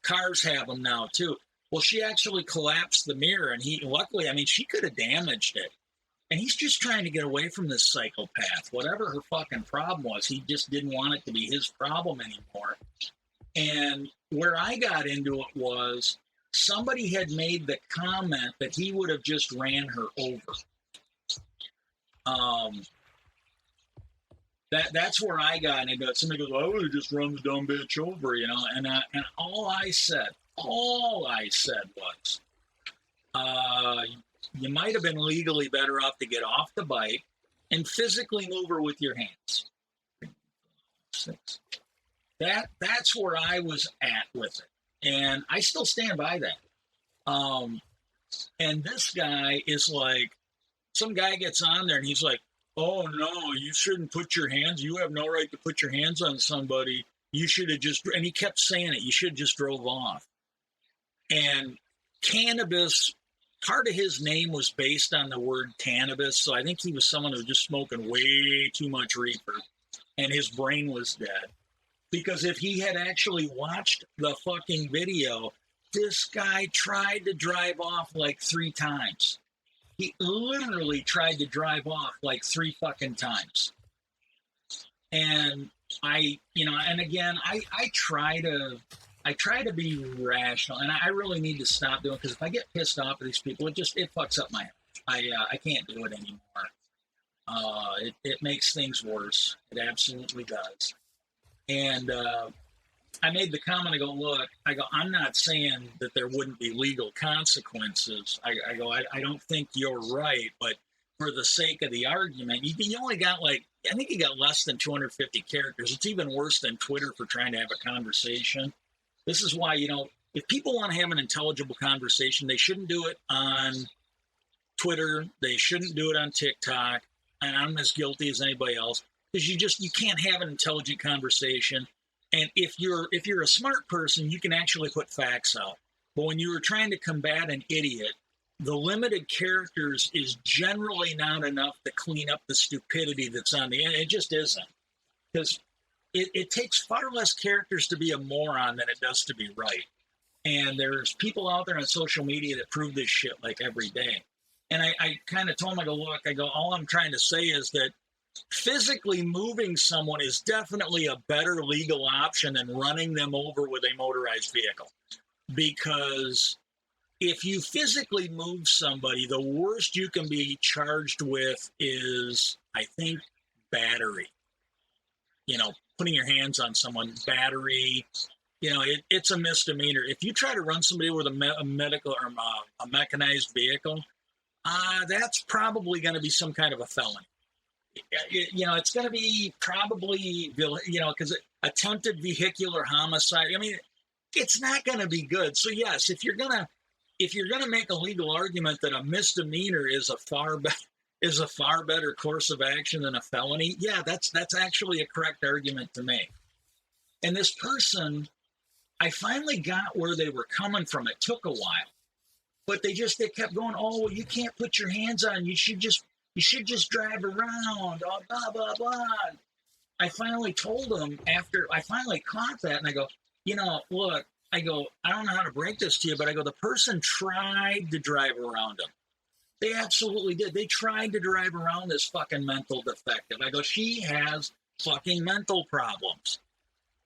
Cars have them now, too. Well, she actually collapsed the mirror, and luckily, I mean, she could have damaged it. And he's just trying to get away from this psychopath. Whatever her fucking problem was, he just didn't want it to be his problem anymore. And where I got into it was somebody had made the comment that he would have just ran her over. That's where I got into it. Somebody goes, "I would have just run the dumb bitch over," you know. And all I said was, you might have been legally better off to get off the bike and physically move her with your hands. That's where I was at with it, and I still stand by that. And this guy is like, some guy gets on there and he's like, "Oh no, you shouldn't put your hands. You have no right to put your hands on somebody. You should have just," and he kept saying it, "you should have just drove off." And cannabis, part of his name was based on the word cannabis. So I think he was someone who was just smoking way too much reefer and his brain was dead. Because if he had actually watched the fucking video, this guy tried to drive off like 3 times. He literally tried to drive off like 3 fucking times. And and again, I try to be rational, and I really need to stop doing it, because if I get pissed off at these people, it fucks up my health. I can't do it anymore. It makes things worse. It absolutely does. And I made the comment, I go, "Look, I'm not saying that there wouldn't be legal consequences. I don't think you're right, but for the sake of the argument, you only got I think you got less than 250 characters. It's even worse than Twitter for trying to have a conversation. This is why, if people want to have an intelligible conversation, they shouldn't do it on Twitter. They shouldn't do it on TikTok. And I'm as guilty as anybody else, because you can't have an intelligent conversation. And if you're a smart person, you can actually put facts out. But when you are trying to combat an idiot, the limited characters is generally not enough to clean up the stupidity that's on the end. It just isn't. Because it takes far less characters to be a moron than it does to be right. And there's people out there on social media that prove this shit like every day. And I kind of told him, all I'm trying to say is that physically moving someone is definitely a better legal option than running them over with a motorized vehicle. Because if you physically move somebody, the worst you can be charged with is, I think, battery. Putting your hands on someone, battery, it's a misdemeanor. If you try to run somebody with a medical or a mechanized vehicle, that's probably going to be some kind of a felony. It's going to be probably, because attempted vehicular homicide. I mean, it's not going to be good. So yes, if you're gonna make a legal argument that a misdemeanor is a far better course of action than a felony, yeah, that's actually a correct argument to make. And this person, I finally got where they were coming from. It took a while, but they kept going, "Oh, well, you can't put your hands on. You should just drive around. Oh, blah blah blah." I finally told them, after I finally caught that, and I go, "Look," I go, "I don't know how to break this to you, but I go, the person tried to drive around them. They absolutely did. They tried to drive around this fucking mental defective." I go, "She has fucking mental problems."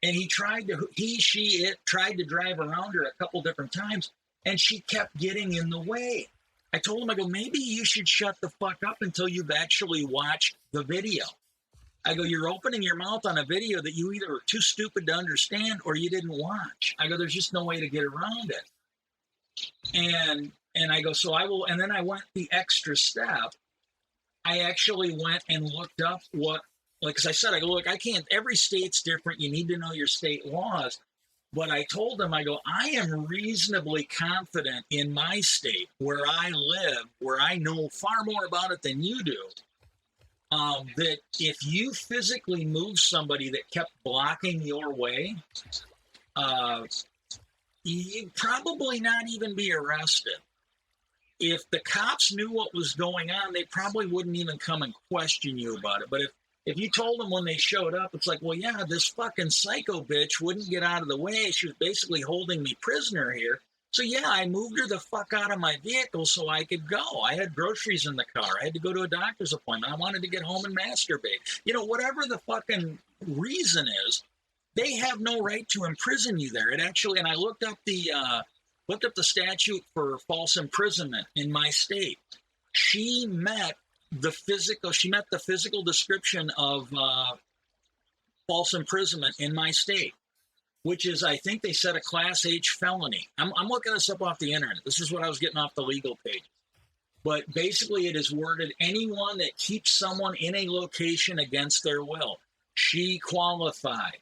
And it tried to drive around her a couple different times, and she kept getting in the way. I told him, I go, "Maybe you should shut the fuck up until you've actually watched the video." I go, "You're opening your mouth on a video that you either were too stupid to understand or you didn't watch." I go, "There's just no way to get around it." And I go, "So I will," and then I went the extra step. I actually went and looked up because I said, I go, "Look, I can't, every state's different. You need to know your state laws." But I told them, I go, "I am reasonably confident in my state where I live, where I know far more about it than you do, that if you physically move somebody that kept blocking your way, you'd probably not even be arrested. If the cops knew what was going on, they probably wouldn't even come and question you about it. But if you told them when they showed up, it's like, well, yeah, this fucking psycho bitch wouldn't get out of the way. She was basically holding me prisoner here. So yeah, I moved her the fuck out of my vehicle so I could go. I had groceries in the car. I had to go to a doctor's appointment. I wanted to get home and masturbate. You know, whatever the fucking reason is, they have no right to imprison you there. It actually, and I looked up the statute for false imprisonment in my state. She met the physical description of false imprisonment in my state, which is, I think they said, a class H felony. I'm looking this up off the internet. This is what I was getting off the legal page. But basically it is worded, anyone that keeps someone in a location against their will. She qualified.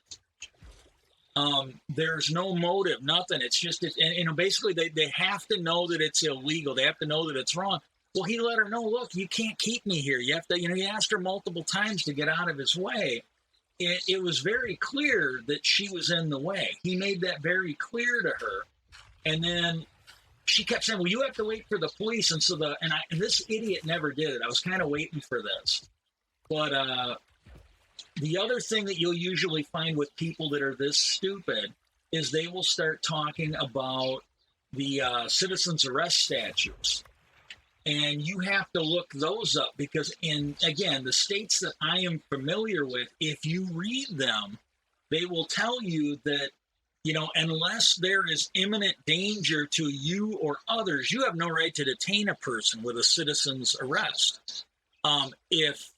There's no motive, nothing. It's just, basically they have to know that it's illegal. They have to know that it's wrong. Well, he let her know, look, you can't keep me here. You have to, he asked her multiple times to get out of his way. It was very clear that she was in the way. He made that very clear to her. And then she kept saying, well, you have to wait for the police. And so this idiot never did it. I was kind of waiting for this. But the other thing that you'll usually find with people that are this stupid is they will start talking about the citizens arrest statutes. And you have to look those up because again, the states that I am familiar with, if you read them, they will tell you that, unless there is imminent danger to you or others, you have no right to detain a person with a citizen's arrest. If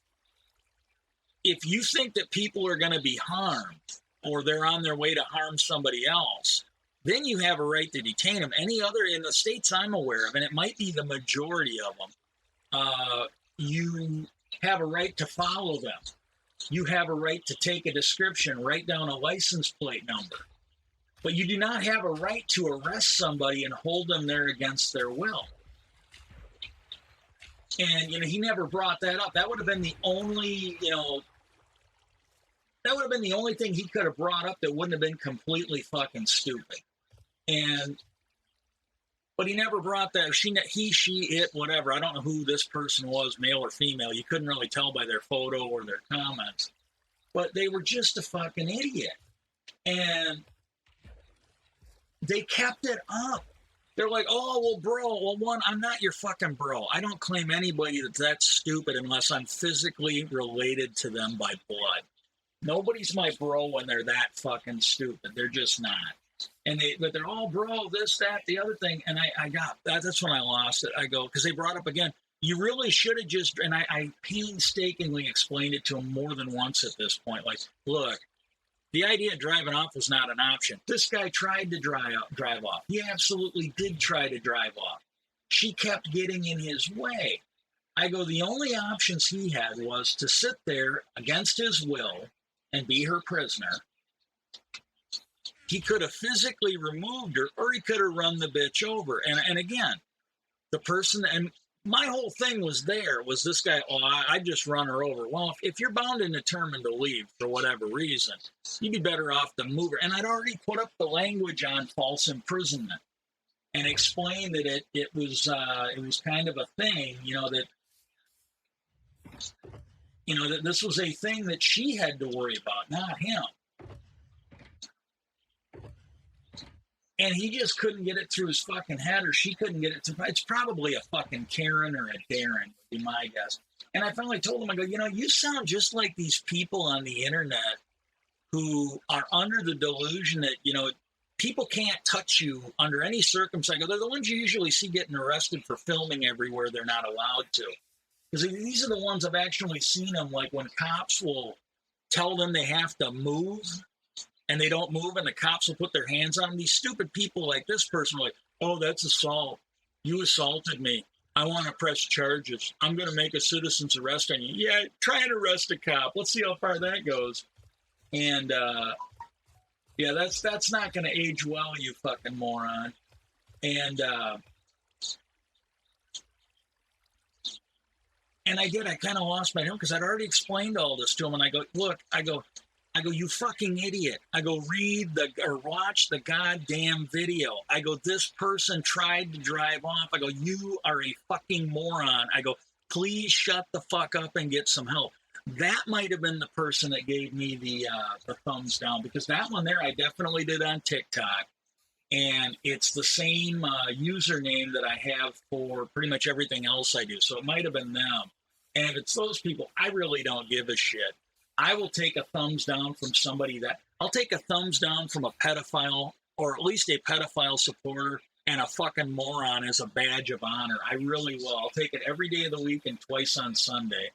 you think that people are going to be harmed or they're on their way to harm somebody else, then you have a right to detain them. Any other, in the states I'm aware of, and it might be the majority of them, you have a right to follow them. You have a right to take a description, write down a license plate number. But you do not have a right to arrest somebody and hold them there against their will. And, he never brought that up. That would have been the only, that would have been the only thing he could have brought up that wouldn't have been completely fucking stupid. But he never brought that. He, she, it, whatever. I don't know who this person was, male or female. You couldn't really tell by their photo or their comments. But they were just a fucking idiot. And they kept it up. They're like, oh, well, bro, I'm not your fucking bro. I don't claim anybody that's stupid unless I'm physically related to them by blood. Nobody's my bro when they're that fucking stupid. They're just not. But they're all bro, this, that, the other thing. And I got that. That's when I lost it. I go, because they brought up again, you really should have just, and I painstakingly explained it to them more than once at this point. Like, look, the idea of driving off was not an option. This guy tried to drive off. He absolutely did try to drive off. She kept getting in his way. I go, the only options he had was to sit there against his will and be her prisoner. He could have physically removed her, or he could have run the bitch over. And again, the person, and my whole thing was this guy, I just run her over. Well, if you're bound and determined to leave for whatever reason, you'd be better off to move her. And I'd already put up the language on false imprisonment and explained that it was kind of a thing, that this was a thing that she had to worry about, not him. And he just couldn't get it through his fucking head, or she couldn't get it through. It's probably a fucking Karen or a Darren, would be my guess. And I finally told him, I go, you sound just like these people on the internet who are under the delusion that, people can't touch you under any circumstance. They're the ones you usually see getting arrested for filming everywhere they're not allowed to. Because these are the ones I've actually seen them, like when cops will tell them they have to move, and they don't move, and the cops will put their hands on them. These stupid people like this person are like, oh, that's assault. You assaulted me. I want to press charges. I'm going to make a citizen's arrest on you. Yeah, try and arrest a cop. Let's see how far that goes. And, yeah, that's not going to age well, you fucking moron. And I did. I kind of lost my head because I'd already explained all this to him. And I go, look, I go, you fucking idiot. I go, watch the goddamn video. I go, this person tried to drive off. I go, you are a fucking moron. I go, please shut the fuck up and get some help. That might have been the person that gave me the thumbs down, because that one there I definitely did on TikTok. and it's the same username that I have for pretty much everything else I do. So it might have been them. And if it's those people, I really don't give a shit. I will take a thumbs down from somebody I'll take a thumbs down from a pedophile, or at least a pedophile supporter, and a fucking moron as a badge of honor. I really will. I'll take it every day of the week and twice on Sunday.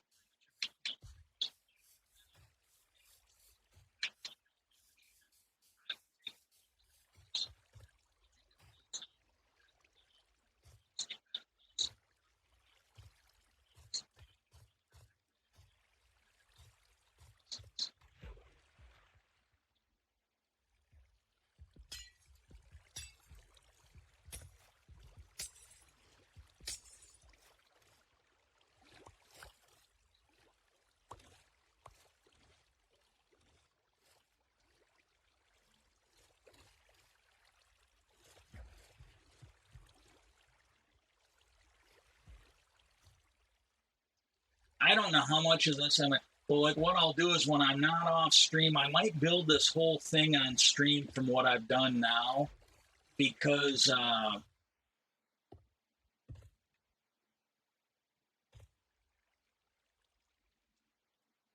I don't know how much of this well, like what I'll do is when I'm not off stream, I might build this whole thing on stream from what I've done now, because I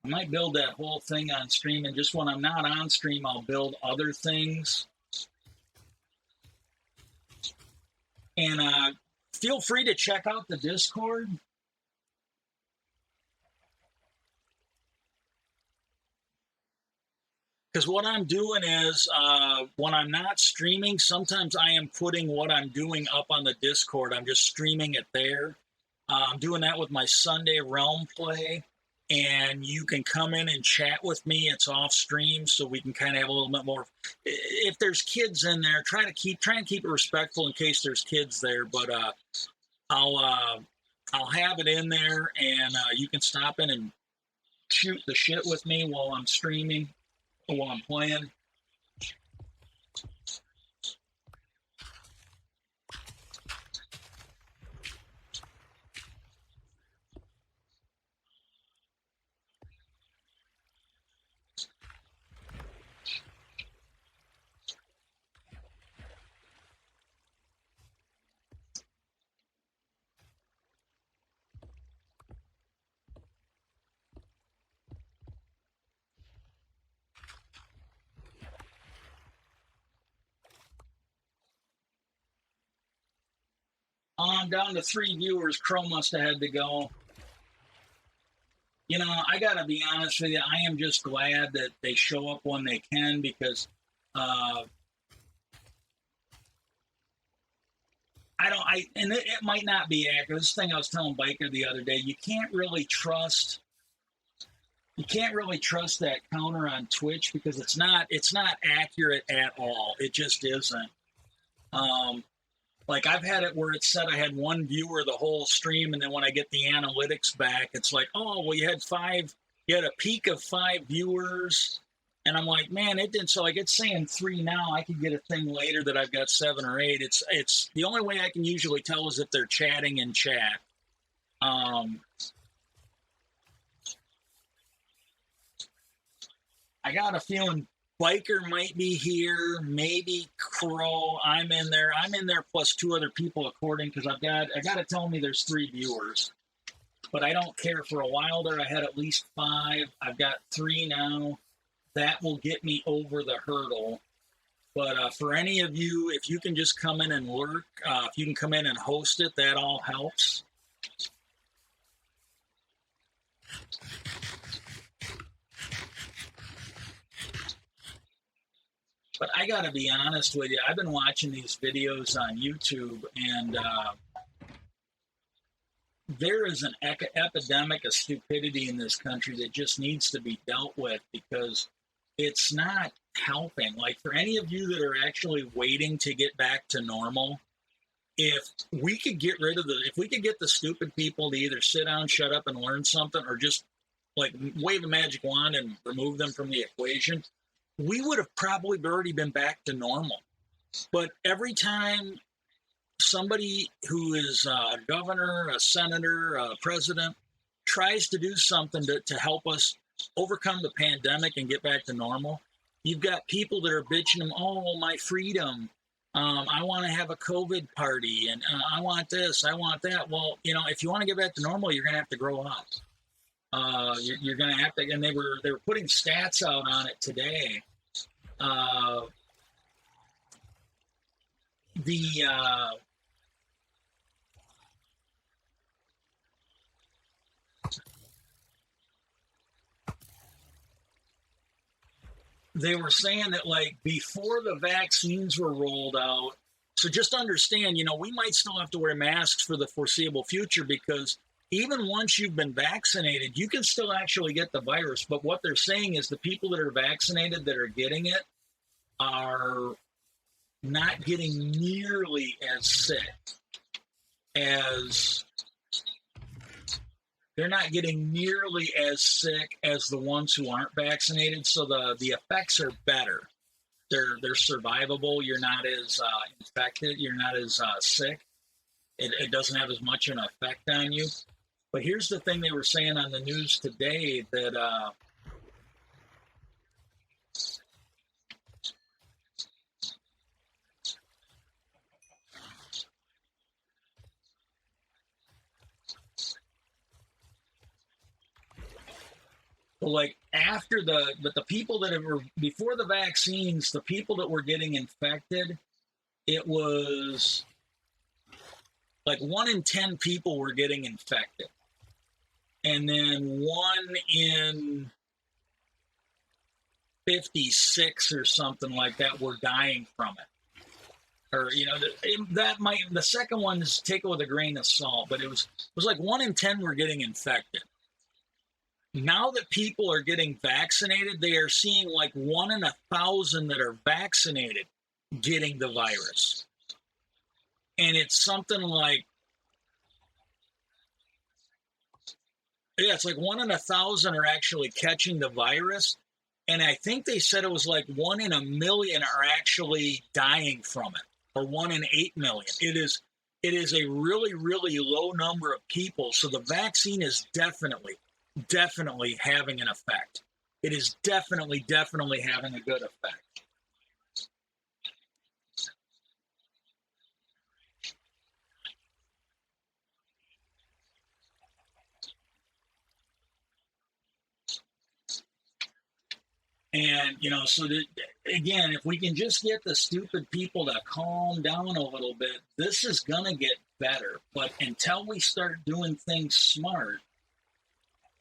might build that whole thing on stream, and just when I'm not on stream, I'll build other things. And feel free to check out the Discord. Because what I'm doing is, when I'm not streaming, sometimes I am putting what I'm doing up on the Discord. I'm just streaming it there. I'm doing that with my Sunday Realm play, and you can come in and chat with me. It's off stream, so we can kind of have a little bit more. If there's kids in there, try and keep it respectful in case there's kids there. But I'll have it in there, and you can stop in and shoot the shit with me while I'm streaming. While I'm playing. I'm down to 3 viewers. Crow must have had to go. You know, I got to be honest with you. I am just glad that they show up when they can, because and it might not be accurate. This thing I was telling Biker the other day, you can't really trust that counter on Twitch, because it's not accurate at all. It just isn't. Like, I've had it where it said I had 1 viewer the whole stream, and then when I get the analytics back, it's like, oh, well, you had a peak of 5 viewers, and I'm like, man, it didn't. So like, it's saying 3 now. I could get a thing later that I've got 7 or 8. It's the only way I can usually tell is if they're chatting in chat. I got a feeling Biker might be here, maybe Crow. I'm in there plus 2 other people, according, because I got to tell me there's 3 viewers. But I don't care. For a while there, I had at least 5. I've got 3 now. That will get me over the hurdle. But for any of you, if you can just come in and lurk, if you can come in and host it, that all helps. But I got to be honest with you. I've been watching these videos on YouTube, and there is an epidemic of stupidity in this country that just needs to be dealt with, because it's not helping. Like, for any of you that are actually waiting to get back to normal, if we could get the stupid people to either sit down, shut up, and learn something, or just like wave a magic wand and remove them from the equation, we would have probably already been back to normal. But every time somebody who is a governor, a senator, a president tries to do something to help us overcome the pandemic and get back to normal, you've got people that are bitching them, oh, my freedom. I want to have a COVID party, and I want this, I want that. Well, if you want to get back to normal, you're going to have to grow up. You're going to have to, and they were putting stats out on it today. They were saying that, like, before the vaccines were rolled out, so just understand, we might still have to wear masks for the foreseeable future, because even once you've been vaccinated, you can still actually get the virus. But what they're saying is the people that are vaccinated that are getting it are not getting nearly as sick as they're not getting nearly as sick as the ones who aren't vaccinated. So the effects are better. They're survivable. You're not as infected. You're not as sick. It doesn't have as much an effect on you. But here's the thing they were saying on the news today, that like after the people that were before the vaccines, the people that were getting infected, it was like 1 in 10 people were getting infected. And then 1 in 56 or something like that were dying from it. Or, the second one is take it with a grain of salt, but it was like 1 in 10 were getting infected. Now that people are getting vaccinated, they are seeing like 1 in 1,000 that are vaccinated getting the virus. And it's something like, it's like 1 in 1,000 are actually catching the virus. And I think they said it was like 1 in 1,000,000 are actually dying from it, or 1 in 8,000,000. It is a really, really low number of people. So the vaccine is definitely having an effect. It is definitely having a good effect. And, so that, again, if we can just get the stupid people to calm down a little bit, this is going to get better. But until we start doing things smart,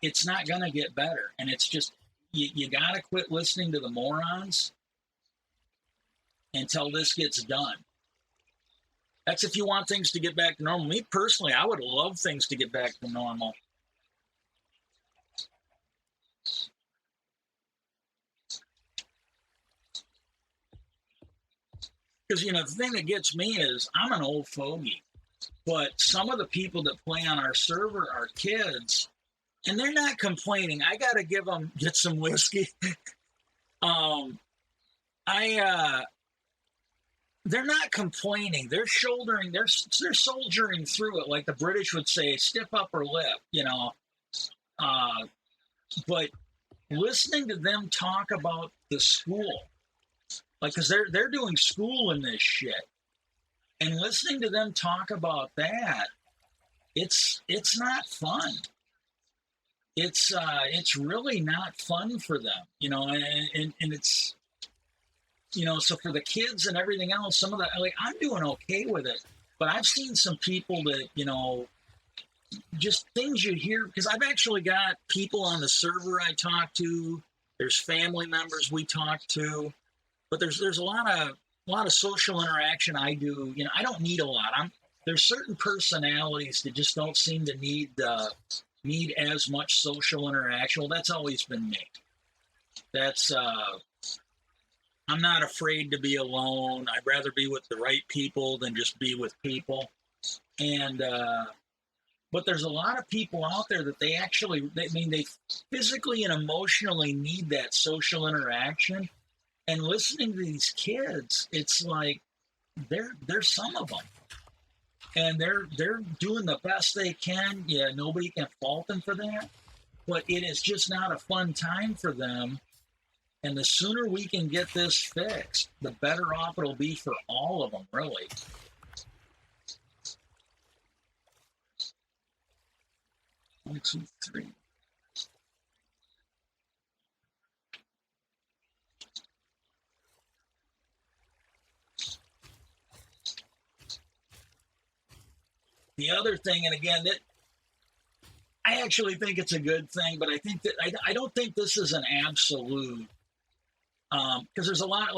it's not going to get better. And it's just, you got to quit listening to the morons until this gets done. That's if you want things to get back to normal. Me personally, I would love things to get back to normal. Because, the thing that gets me is I'm an old fogey, but some of the people that play on our server are kids, and they're not complaining. I got to get some whiskey. They're not complaining. They're soldiering through it, like the British would say, stiff upper lip, but listening to them talk about the school, like, because they're doing school in this shit, and listening to them talk about that, it's not fun. It's really not fun for them, and it's, so for the kids and everything else, some of that, like, I'm doing okay with it, but I've seen some people that, just things you hear, because I've actually got people on the server I talk to, there's family members we talk to, but there's a lot of social interaction I do. I don't need a lot. There's certain personalities that just don't seem to need as much social interaction. Well, that's always been me. That's I'm not afraid to be alone. I'd rather be with the right people than just be with people. And but there's a lot of people out there that they physically and emotionally need that social interaction. And listening to these kids, it's like there's some of them, and they're doing the best they can. Yeah, nobody can fault them for that, but it is just not a fun time for them. And the sooner we can get this fixed, the better off it'll be for all of them, really. One, two, three. The other thing, and again, I actually think it's a good thing, but I think that I don't think this is an absolute, because there's a lot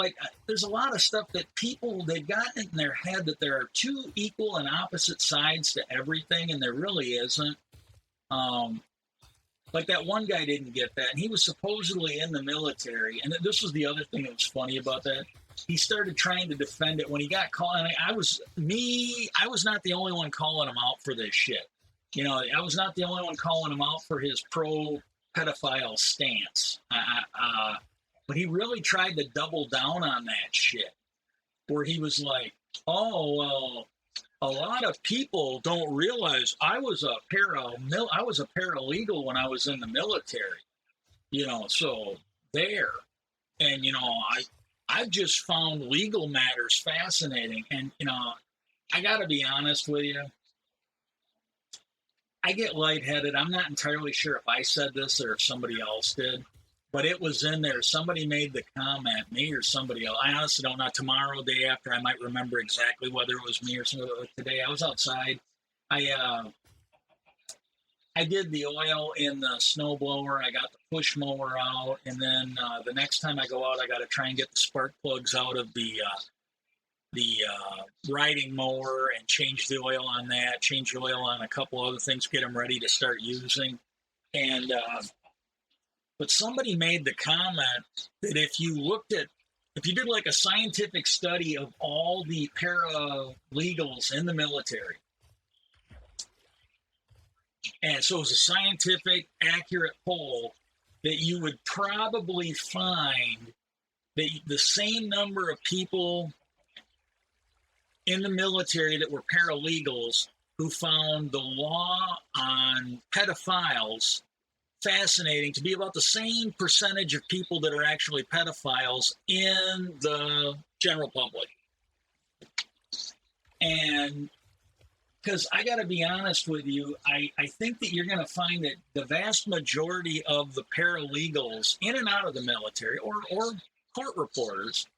of stuff that people, they've gotten in their head that there are two equal and opposite sides to everything, and there really isn't. Like that one guy didn't get that, and he was supposedly in the military, and this was the other thing that was funny about that. He started trying to defend it when he got called. And I was not the only one calling him out for this shit. You know, I was not the only one calling him out for his pro-pedophile stance. But he really tried to double down on that shit, where he was like, "Oh, well, a lot of people don't realize I was a paralegal when I was in the military. You know, so there, and you know, I've just found legal matters fascinating. And, you know, I got to be honest with you. I get lightheaded. I'm not entirely sure if I said this or if somebody else did, but it was in there. Somebody made the comment, me or somebody else. I honestly don't know. Tomorrow, day after, I might remember exactly whether it was me or somebody. Today, I was outside. I did the oil in the snowblower. I got the push mower out, and then the next time I go out, I got to try and get the spark plugs out of the riding mower and change the oil on that. Change the oil on a couple other things, get them ready to start using. And but somebody made the comment that if you did like a scientific study of all the paralegals in the military. And so it was a scientific, accurate poll that you would probably find that the same number of people in the military that were paralegals who found the law on pedophiles fascinating to be about the same percentage of people that are actually pedophiles in the general public. And because I got to be honest with you, I think that you're going to find that the vast majority of the paralegals in and out of the military or court reporters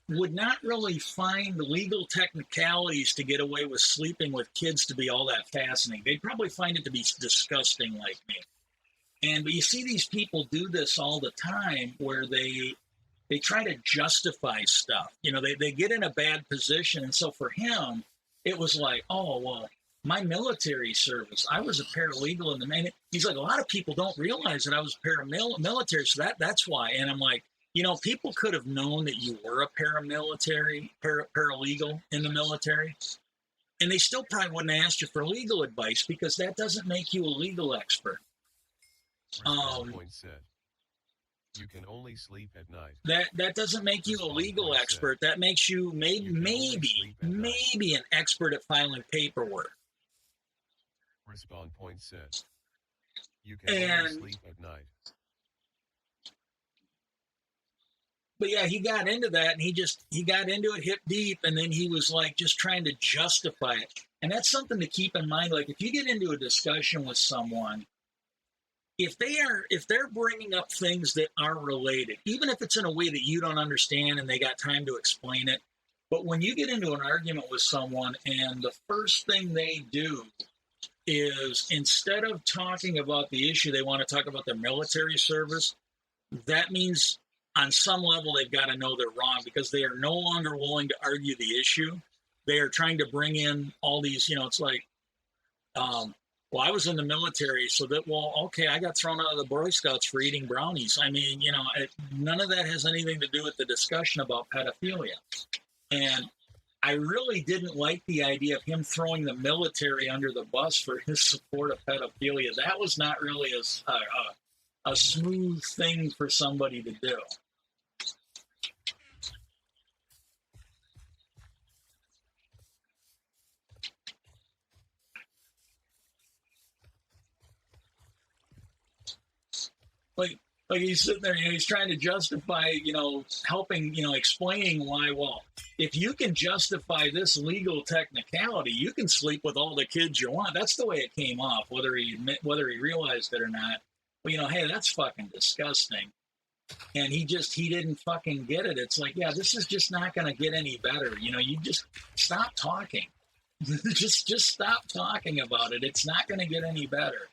would not really find the legal technicalities to get away with sleeping with kids to be all that fascinating. They'd probably find it to be disgusting like me. But you see these people do this all the time where they try to justify stuff. You know, they get in a bad position. And so for him, it was like, oh, well, my military service, I was a paralegal in the main. He's like, a lot of people don't realize that I was paramilitary, so that's why. And I'm like, you know, people could have known that you were a paralegal in the military, and they still probably wouldn't have asked you for legal advice because that doesn't make you a legal expert. Point said. You can only sleep at night. That doesn't make you a legal expert. That makes you maybe an expert at filing paperwork. Respawn Point said. You can only sleep at night. But yeah, he got into that, and he got into it hip deep, and then he was like just trying to justify it. And that's something to keep in mind. Like if you get into a discussion with someone, if they're bringing up things that are related, even if it's in a way that you don't understand and they got time to explain it, but when you get into an argument with someone and the first thing they do is instead of talking about the issue, they want to talk about their military service, that means on some level they've got to know they're wrong because they are no longer willing to argue the issue. They are trying to bring in all these, you know, it's like, well, I was in the military, so that, well, okay, I got thrown out of the Boy Scouts for eating brownies. I mean, you know, none of that has anything to do with the discussion about pedophilia. And I really didn't like the idea of him throwing the military under the bus for his support of pedophilia. That was not really a smooth thing for somebody to do. Like, Like he's sitting there, he's trying to justify, helping, explaining why. Well, if you can justify this legal technicality, you can sleep with all the kids you want. That's the way it came off, whether he realized it or not. Well, hey, that's fucking disgusting. And he didn't fucking get it. It's like, yeah, this is just not going to get any better. You just stop talking. just stop talking about it. It's not going to get any better.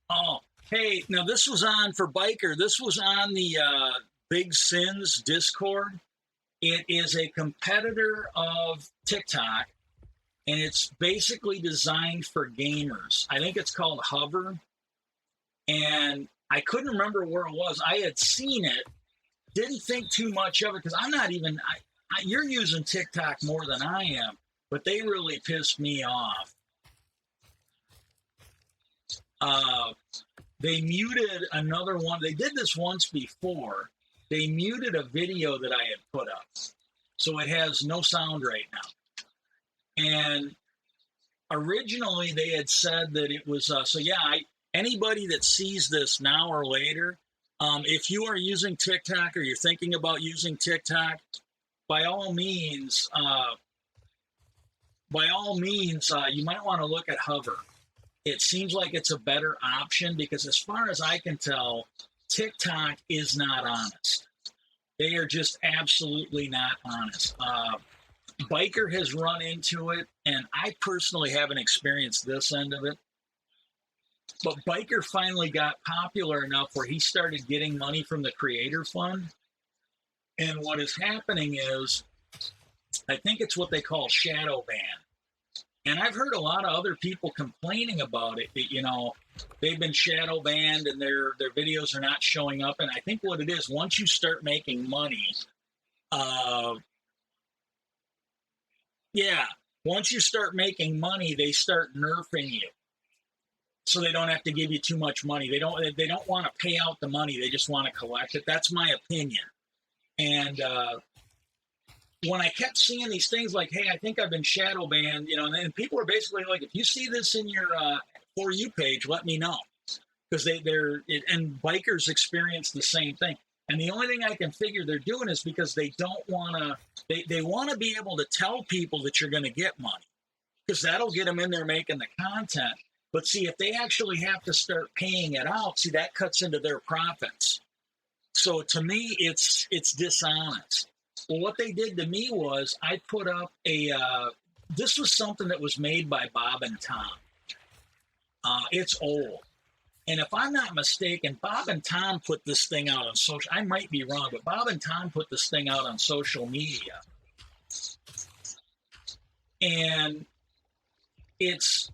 Oh, hey, now this was on for Biker. This was on the Big Sins Discord. It is a competitor of TikTok, and it's basically designed for gamers. I think it's called Hover, and I couldn't remember where it was. I had seen it, didn't think too much of it, because I'm not even, you're using TikTok more than I am, but they really pissed me off. They muted another one. They did this once before. They muted a video that I had put up. So it has no sound right now. And originally they had said that it was, anybody that sees this now or later, if you are using TikTok or you're thinking about using TikTok, by all means, you might want to look at Hover. It seems like it's a better option because as far as I can tell, TikTok is not honest. They are just absolutely not honest. Biker has run into it, and I personally haven't experienced this end of it. But Biker finally got popular enough where he started getting money from the Creator Fund. And what is happening is, I think it's what they call shadow ban. And I've heard a lot of other people complaining about it, that, they've been shadow banned and their videos are not showing up. And I think what it is, once you start making money, once you start making money, they start nerfing you. So they don't have to give you too much money. They don't want to pay out the money. They just want to collect it. That's my opinion. And when I kept seeing these things like, hey, I think I've been shadow banned, and people are basically like, if you see this in your For You page, let me know. Because and bikers experience the same thing. And the only thing I can figure they're doing is because they don't want to, they want to be able to tell people that you're going to get money. Because that'll get them in there making the content. But see, if they actually have to start paying it out, see, that cuts into their profits. So to me, it's dishonest. Well, what they did to me was I put up this was something that was made by Bob and Tom. It's old. And if I'm not mistaken, Bob and Tom put this thing out on social, I might be wrong, but Bob and Tom put this thing out on social media. And it's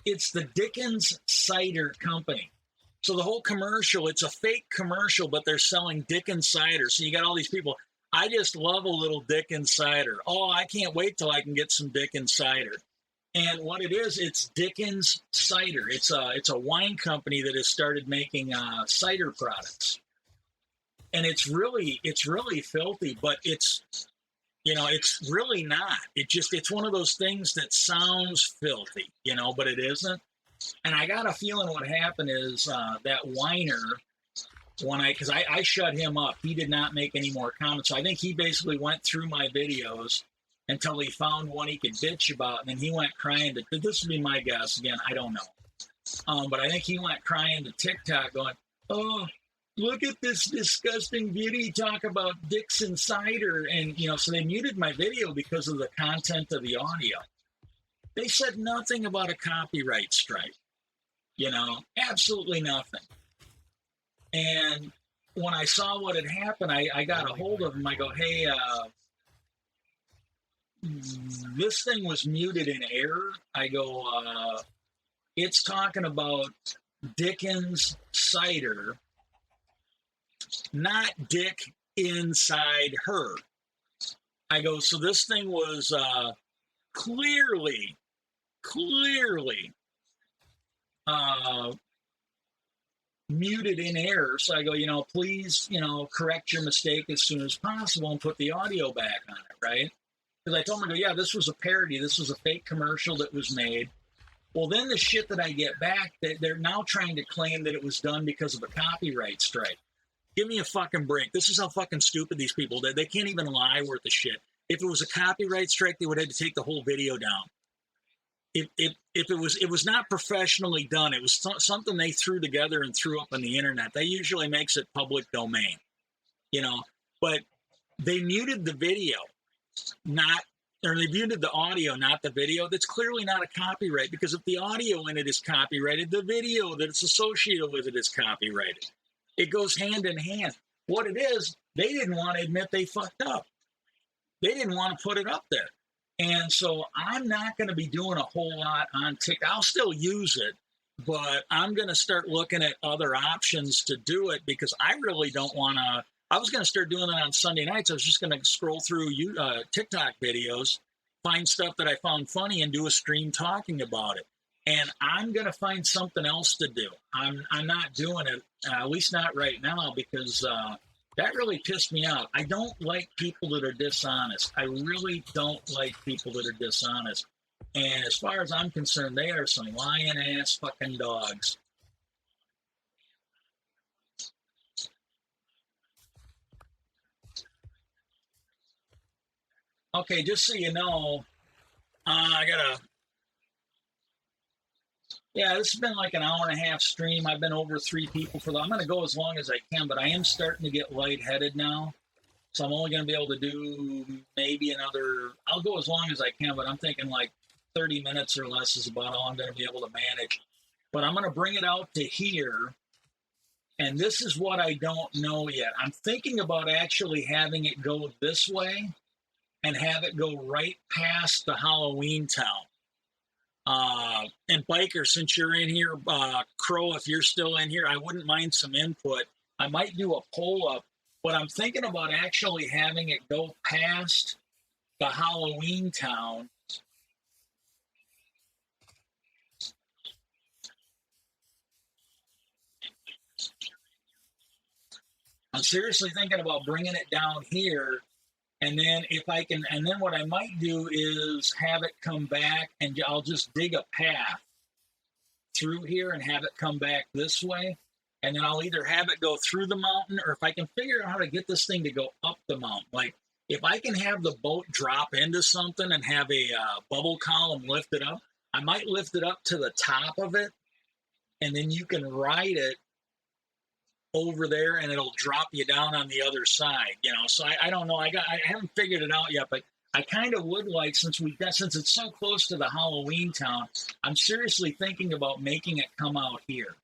the Dickens Cider Company. So the whole commercial, it's a fake commercial, but they're selling Dickens cider. So you got all these people. I just love a little Dickens cider. Oh, I can't wait till I can get some Dickens cider. And what it is, it's Dickens cider. It's a wine company that has started making cider products. And it's really filthy, but it's really not. It's one of those things that sounds filthy, but it isn't. And I got a feeling what happened is that whiner, because I shut him up, he did not make any more comments. So I think he basically went through my videos until he found one he could bitch about, and then he went crying to, this would be my guess, again, I don't know. But I think he went crying to TikTok going, oh, look at this disgusting video talk about Dixon cider. And, so they muted my video because of the content of the audio. They said nothing about a copyright strike, absolutely nothing. And when I saw what had happened, I got a hold of him. I go, hey, this thing was muted in error. I go, it's talking about Dickens cider. not dick inside her. I go, so this thing was clearly muted in error. So I go, please, correct your mistake as soon as possible and put the audio back on it, right? Because I told him, I go, yeah, this was a parody. This was a fake commercial that was made. Well, then the shit that I get back, they're now trying to claim that it was done because of a copyright strike. Give me a fucking break. This is how fucking stupid these people are. They can't even lie worth of shit. If it was a copyright strike, they would have to take the whole video down. If it was not professionally done, it was something they threw together and threw up on the internet. That usually makes it public domain, But they muted the video, or they muted the audio, not the video. That's clearly not a copyright, because if the audio in it is copyrighted, the video that it's associated with it is copyrighted. It goes hand in hand. What it is, they didn't want to admit they fucked up. They didn't want to put it up there. And so I'm not going to be doing a whole lot on TikTok. I'll still use it, but I'm going to start looking at other options to do it, because I really don't want to. I was going to start doing it on Sunday nights. I was just going to scroll through TikTok videos, find stuff that I found funny, and do a stream talking about it. And I'm going to find something else to do. I'm not doing it, at least not right now, because that really pissed me off. I don't like people that are dishonest. I really don't like people that are dishonest. And as far as I'm concerned, they are some lying-ass fucking dogs. Okay, just so you know, yeah, this has been like an hour and a half stream. I've been over 3 people for that. I'm going to go as long as I can, but I am starting to get lightheaded now. So I'm only going to be able to do maybe I'll go as long as I can, but I'm thinking like 30 minutes or less is about all I'm going to be able to manage. But I'm going to bring it out to here. And this is what I don't know yet. I'm thinking about actually having it go this way and have it go right past the Halloween town. And Biker, since you're in here, Crow, if you're still in here, I wouldn't mind some input. I might do a poll up, but I'm thinking about actually having it go past the Halloween town. I'm seriously thinking about bringing it down here. And then what I might do is have it come back, and I'll just dig a path through here and have it come back this way. And then I'll either have it go through the mountain, or if I can figure out how to get this thing to go up the mountain. Like if I can have the boat drop into something and have a bubble column lift it up, I might lift it up to the top of it, and then you can ride it over there and it'll drop you down on the other side, So I don't know. I haven't figured it out yet, but I kind of would like, since it's so close to the Halloween town, I'm seriously thinking about making it come out here.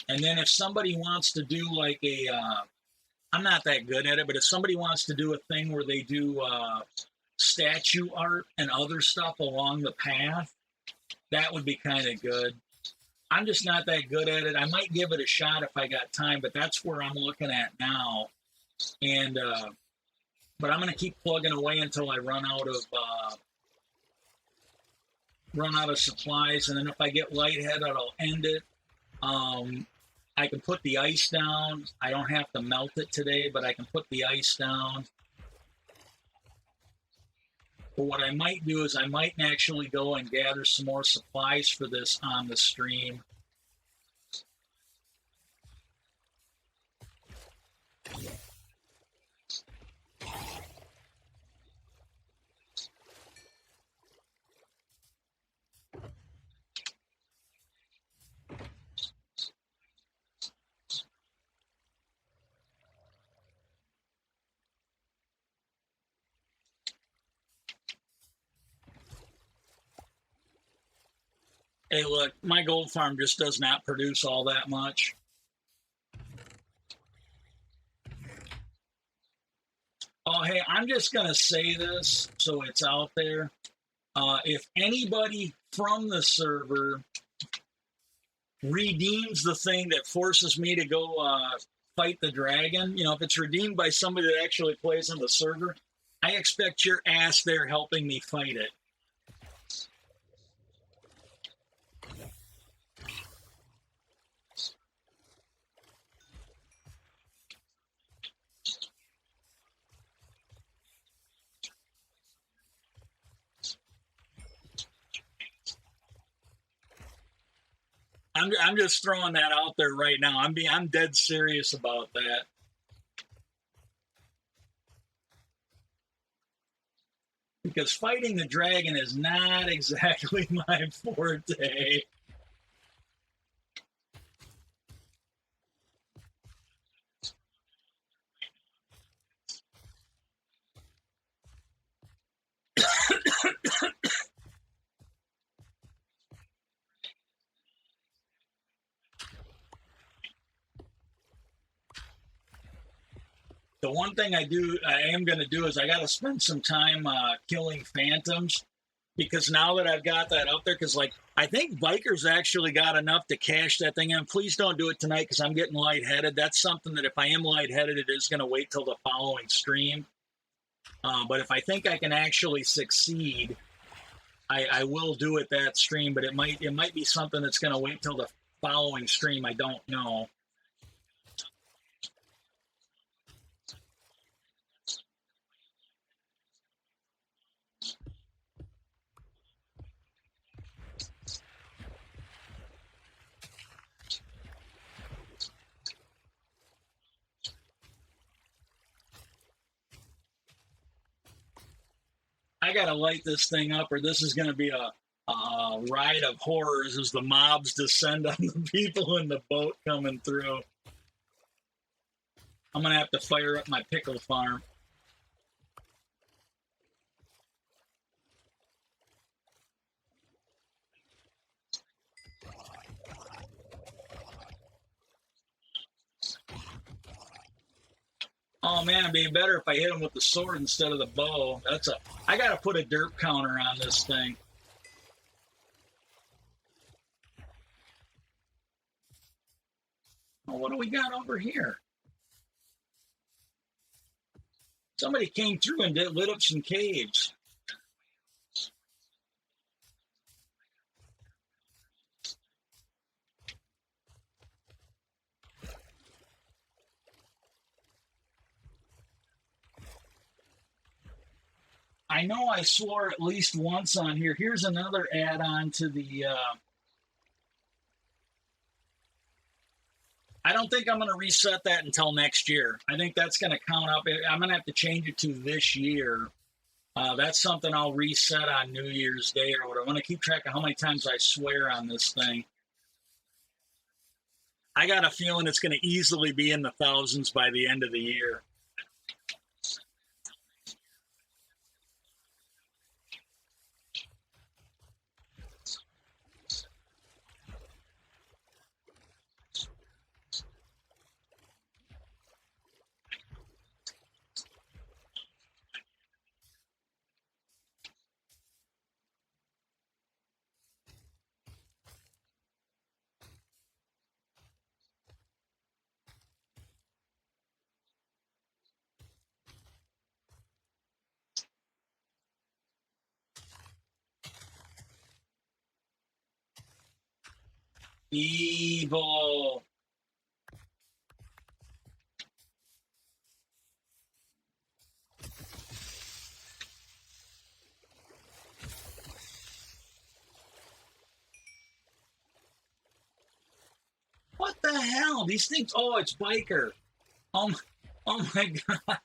And then if somebody wants to do like I'm not that good at it, but if somebody wants to do a thing where they do statue art and other stuff along the path, that would be kind of good. I'm just not that good at it. I might give it a shot if I got time, but that's where I'm looking at now. And but I'm going to keep plugging away until I run out of supplies, and then if I get lightheaded, I'll end it. I can put the ice down. I don't have to melt it today, but I can put the ice down. But what I might do is I might actually go and gather some more supplies for this on the stream. Hey, look, my gold farm just does not produce all that much. Oh, hey, I'm just going to say this so it's out there. If anybody from the server redeems the thing that forces me to go Fight the Dragon, if it's redeemed by somebody that actually plays on the server, I expect your ass there helping me fight it. I'm just throwing that out there right now. I'm dead serious about that. Because fighting the dragon is not exactly my forte. The one thing I am going to do is I got to spend some time killing phantoms, because now that I've got that up there, because I think Bikers actually got enough to cash that thing in. Please don't do it tonight because I'm getting lightheaded. That's something that if I am lightheaded, it is going to wait till the following stream. But if I think I can actually succeed, I will do it that stream. But it might be something that's going to wait till the following stream. I don't know. I got to light this thing up, or this is going to be a ride of horrors as the mobs descend on the people in the boat coming through. I'm going to have to fire up my pickle farm. Oh man, it'd be better if I hit him with the sword instead of the bow. I got to put a derp counter on this thing. Oh, what do we got over here? Somebody came through and lit up some caves. I know I swore at least once on here. Here's another add-on to the... I don't think I'm going to reset that until next year. I think that's going to count up. I'm going to have to change it to this year. That's something I'll reset on New Year's Day or whatever. I want to keep track of how many times I swear on this thing. I got a feeling it's going to easily be in the thousands by the end of the year. Evil. What the hell? These things. Oh, it's Biker. Oh my God.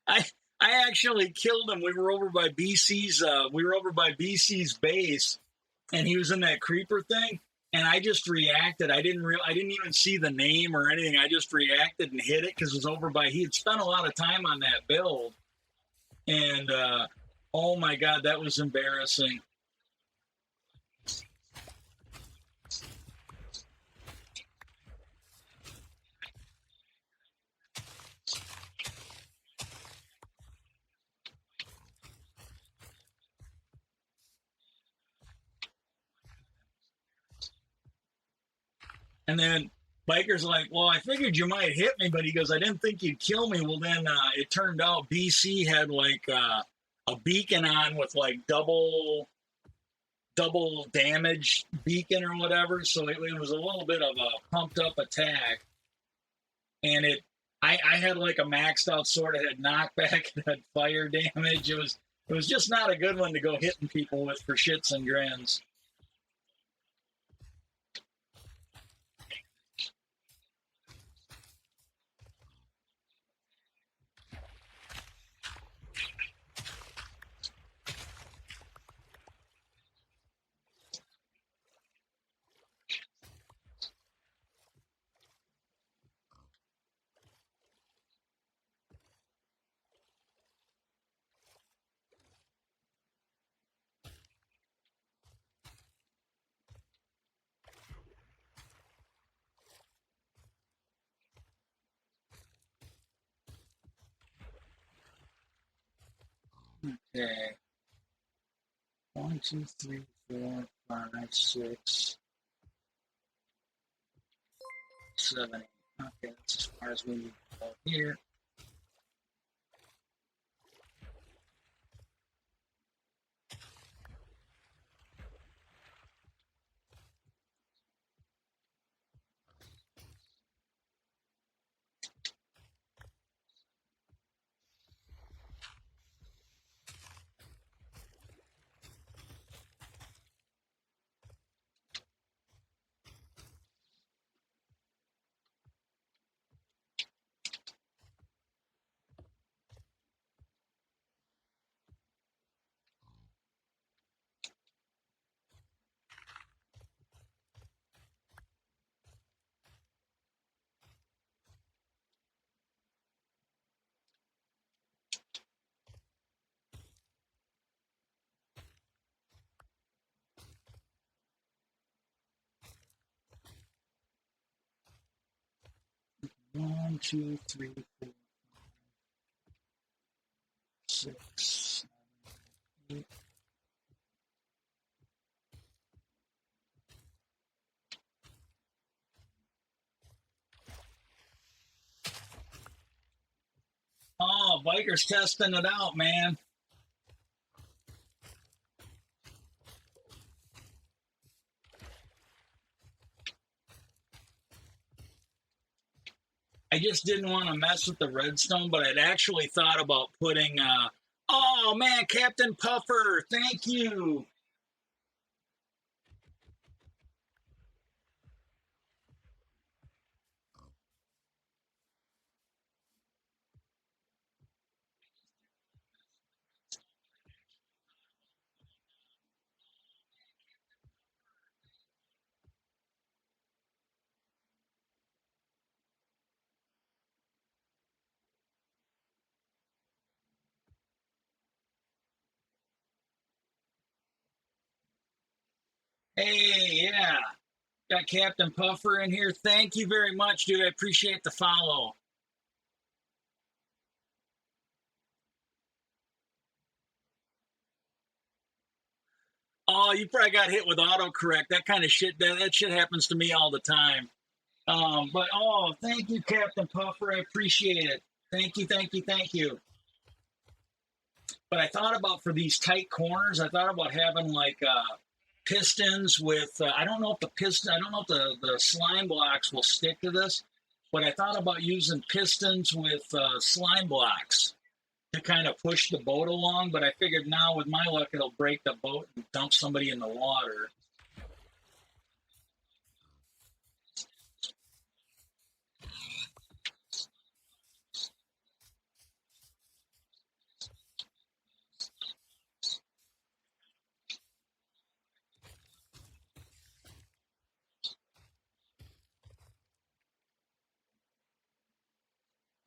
I actually killed him. We were over by BC's base, and he was in that creeper thing. And I just reacted. I didn't even see the name or anything. I just reacted and hit it because it was over by. He had spent a lot of time on that build, and oh my God, that was embarrassing. And then Biker's like, well, I figured you might hit me, but he goes, I didn't think you'd kill me. Well, then it turned out BC had like a beacon on with like double damage beacon or whatever. So it was a little bit of a pumped up attack. And I had like a maxed out sword. It had knockback, it had fire damage. It was just not a good one to go hitting people with for shits and grins. Okay. 1, 2, 3, 4, 5, 6, 7, 8. Okay, that's as far as we need to go here. One, two, three, 4, 6, 7, 8. Oh, Biker's testing it out, man. I just didn't want to mess with the redstone, but I'd actually thought about putting, oh man, Captain Puffer, thank you. Hey, yeah, got Captain Puffer in here. Thank you very much, dude. I appreciate the follow. Oh, you probably got hit with autocorrect. That kind of shit, that shit happens to me all the time. But oh, thank you, Captain Puffer. I appreciate it. Thank you, thank you, thank you. But I thought about for these tight corners, I thought about having like pistons with, I don't know if the slime blocks will stick to this, but I thought about using pistons with slime blocks to kind of push the boat along. But I figured now with my luck, it'll break the boat and dump somebody in the water.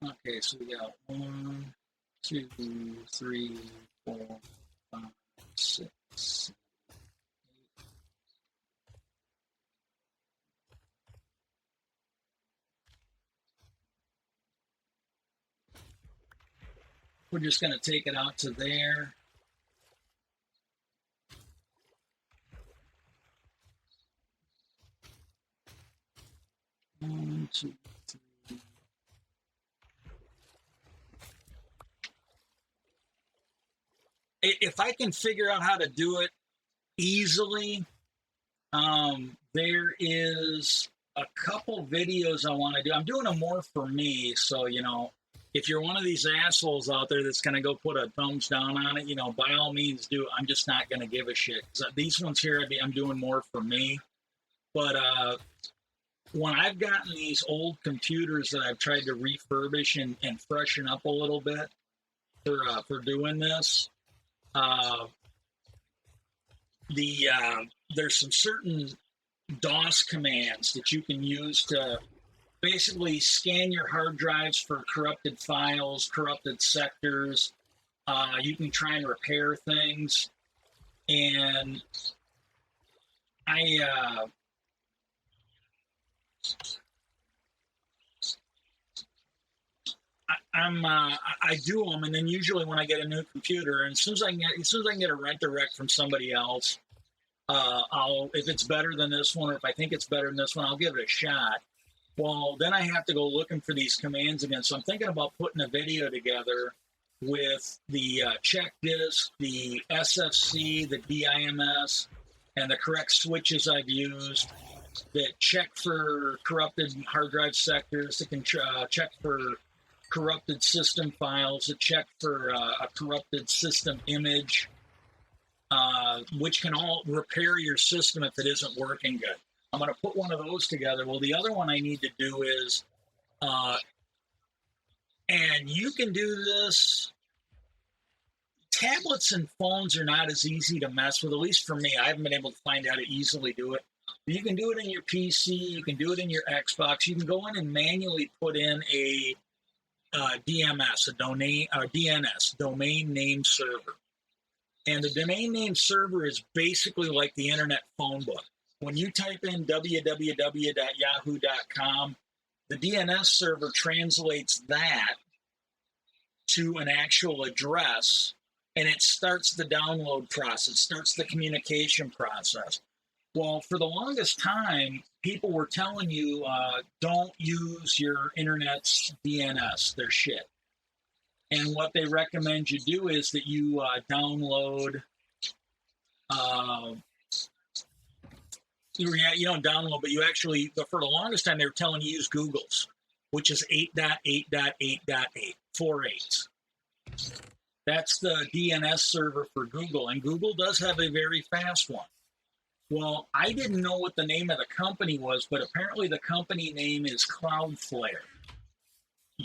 Okay, so we got 1, 2, 3, 4, 5, 6. We're just going to take it out to there. 1, 2, 3. If I can figure out how to do it easily, there is a couple videos I want to do. I'm doing them more for me, so if you're one of these assholes out there that's going to go put a thumbs down on it, by all means do it. I'm just not going to give a shit. These ones here, I'm doing more for me. But when I've gotten these old computers that I've tried to refurbish and freshen up a little bit for doing this, there's some certain DOS commands that you can use to basically scan your hard drives for corrupted files, corrupted sectors. You can try and repair things. And I do them, and then usually when I get a new computer, and as soon as I can get a rent direct from somebody else, if it's better than this one, or if I think it's better than this one, I'll give it a shot. Well, then I have to go looking for these commands again. So I'm thinking about putting a video together with the check disk, the SFC, the DIMS, and the correct switches I've used that check for corrupted hard drive sectors, that can check for corrupted system files, that check for a corrupted system image, which can all repair your system if it isn't working good. I'm going to put one of those together. Well, the other one I need to do is, and you can do this, tablets and phones are not as easy to mess with, at least for me. I haven't been able to find out how to easily do it. You can do it in your PC, you can do it in your Xbox, you can go in and manually put in a DMS, DNS, domain name server. And the domain name server is basically like the internet phone book. When you type in www.yahoo.com, the DNS server translates that to an actual address, and it starts the download process, starts the communication process. Well, for the longest time, people were telling you, don't use your internet's DNS, they're shit. And what they recommend you do is that you download, you don't download, but you actually, but for the longest time, they were telling you use Google's, which is 8.8.8.8, 4 8s. That's the DNS server for Google, and Google does have a very fast one. Well, I didn't know what the name of the company was, but apparently the company name is Cloudflare.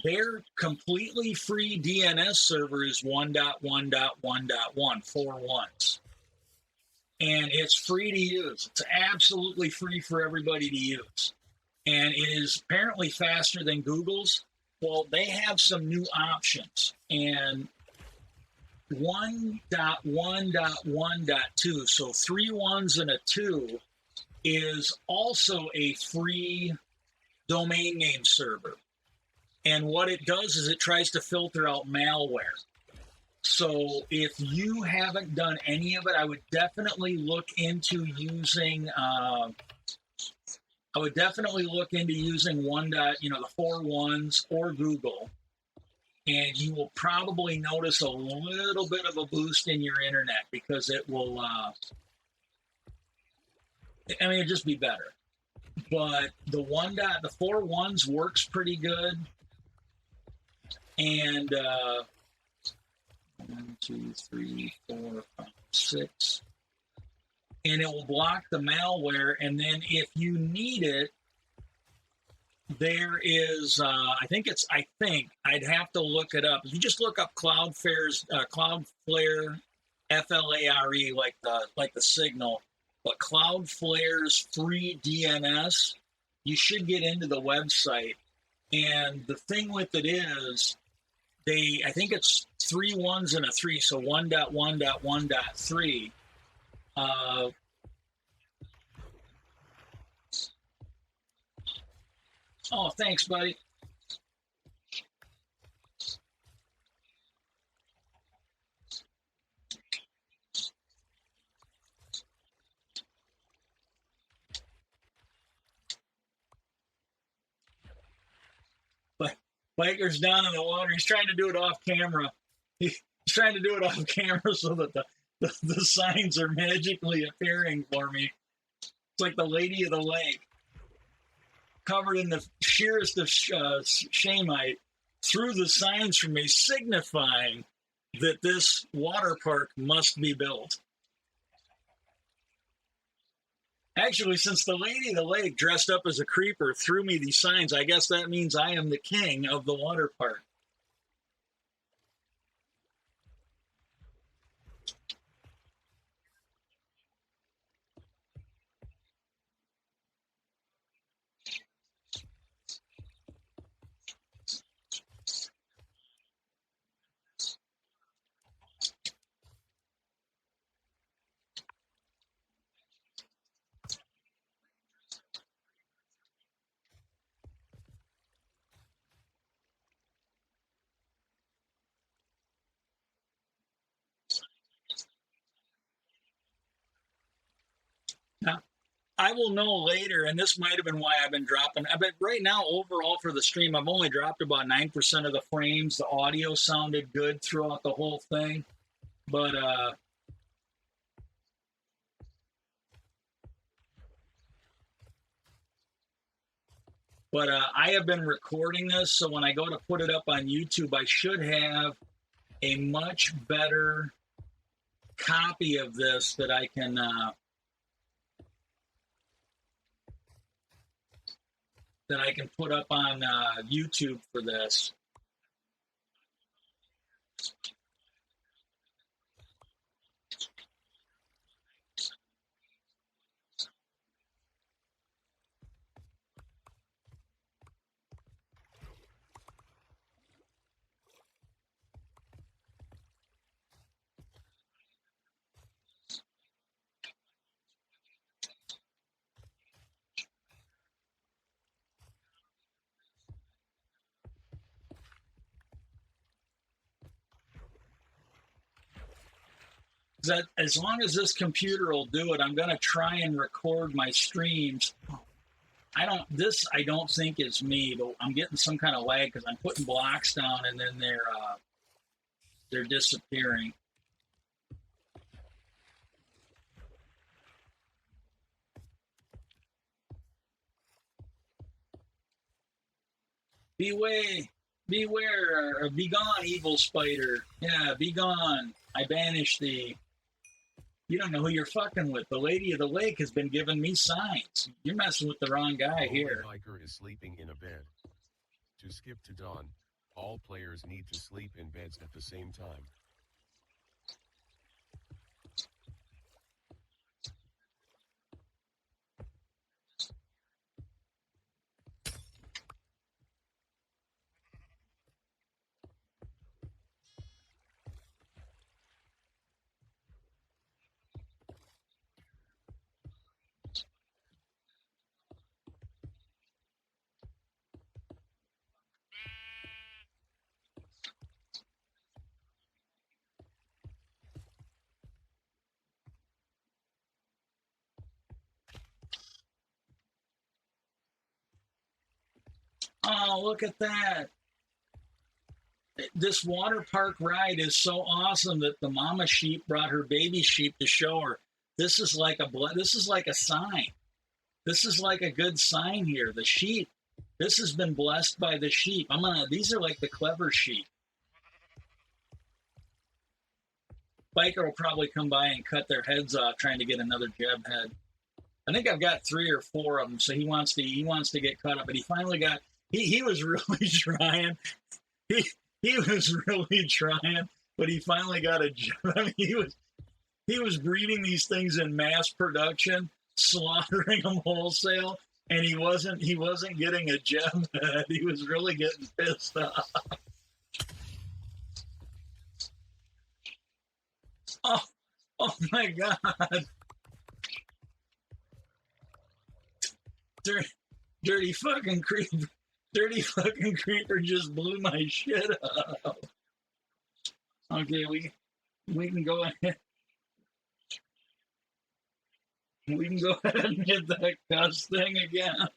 Their completely free DNS server is 1.1.1.1, 4 ones. And it's free to use. It's absolutely free for everybody to use. And it is apparently faster than Google's. Well, they have some new options. And 1.1.1.2, so 3 ones and a 2, is also a free domain name server. And what it does is it tries to filter out malware. So if you haven't done any of it, I would definitely look into using the 4 ones or Google. And you will probably notice a little bit of a boost in your internet because it will, it'll just be better. But the 4 ones works pretty good. And 1, 2, 3, 4, 5, 6. And it will block the malware. And then if you need it, there is, I'd have to look it up. If you just look up Cloudflare, FLARE, like the signal, but Cloudflare's free DNS, you should get into the website. And the thing with it is, I think it's 3 ones and a 3, so 1.1.1.3. Oh, thanks, buddy. Biker's down in the water. He's trying to do it off camera. He's trying to do it off camera so that the signs are magically appearing for me. It's like the Lady of the Lake, covered in the sheerest of shamite, threw the signs for me, signifying that this water park must be built. Actually, since the Lady of the Lake, dressed up as a creeper, threw me these signs, I guess that means I am the king of the water park. Now, I will know later, and this might have been why I've been dropping. But right now, overall for the stream, I've only dropped about 9% of the frames. The audio sounded good throughout the whole thing, but I have been recording this, so when I go to put it up on YouTube, I should have a much better copy of this that I can put up on YouTube for this. That as long as this computer will do it, I'm going to try and record my streams. I don't think is me, but I'm getting some kind of lag because I'm putting blocks down and then they're disappearing. Beware, be gone, evil spider. Yeah, be gone. I banish thee. You don't know who you're fucking with. The Lady of the Lake has been giving me signs. You're messing with the wrong guy here. Biker is sleeping in a bed. To skip to dawn, all players need to sleep in beds at the same time. Oh, look at that. This water park ride is so awesome that the mama sheep brought her baby sheep to show her. This is like a sign. This is like a good sign here. The sheep. This has been blessed by the sheep. These are like the clever sheep. Biker will probably come by and cut their heads off trying to get another Jeb head. I think I've got 3 or 4 of them, so he wants to get cut up. But he finally got. He was really trying. He was really trying, but he finally got a job. I mean, he was breeding these things in mass production, slaughtering them wholesale, and he wasn't getting a gem head. He was really getting pissed off. Oh my God. Dirty fucking creeper. Dirty fucking creeper just blew my shit up. Okay, we can go ahead. We can go ahead and hit that cuss thing again.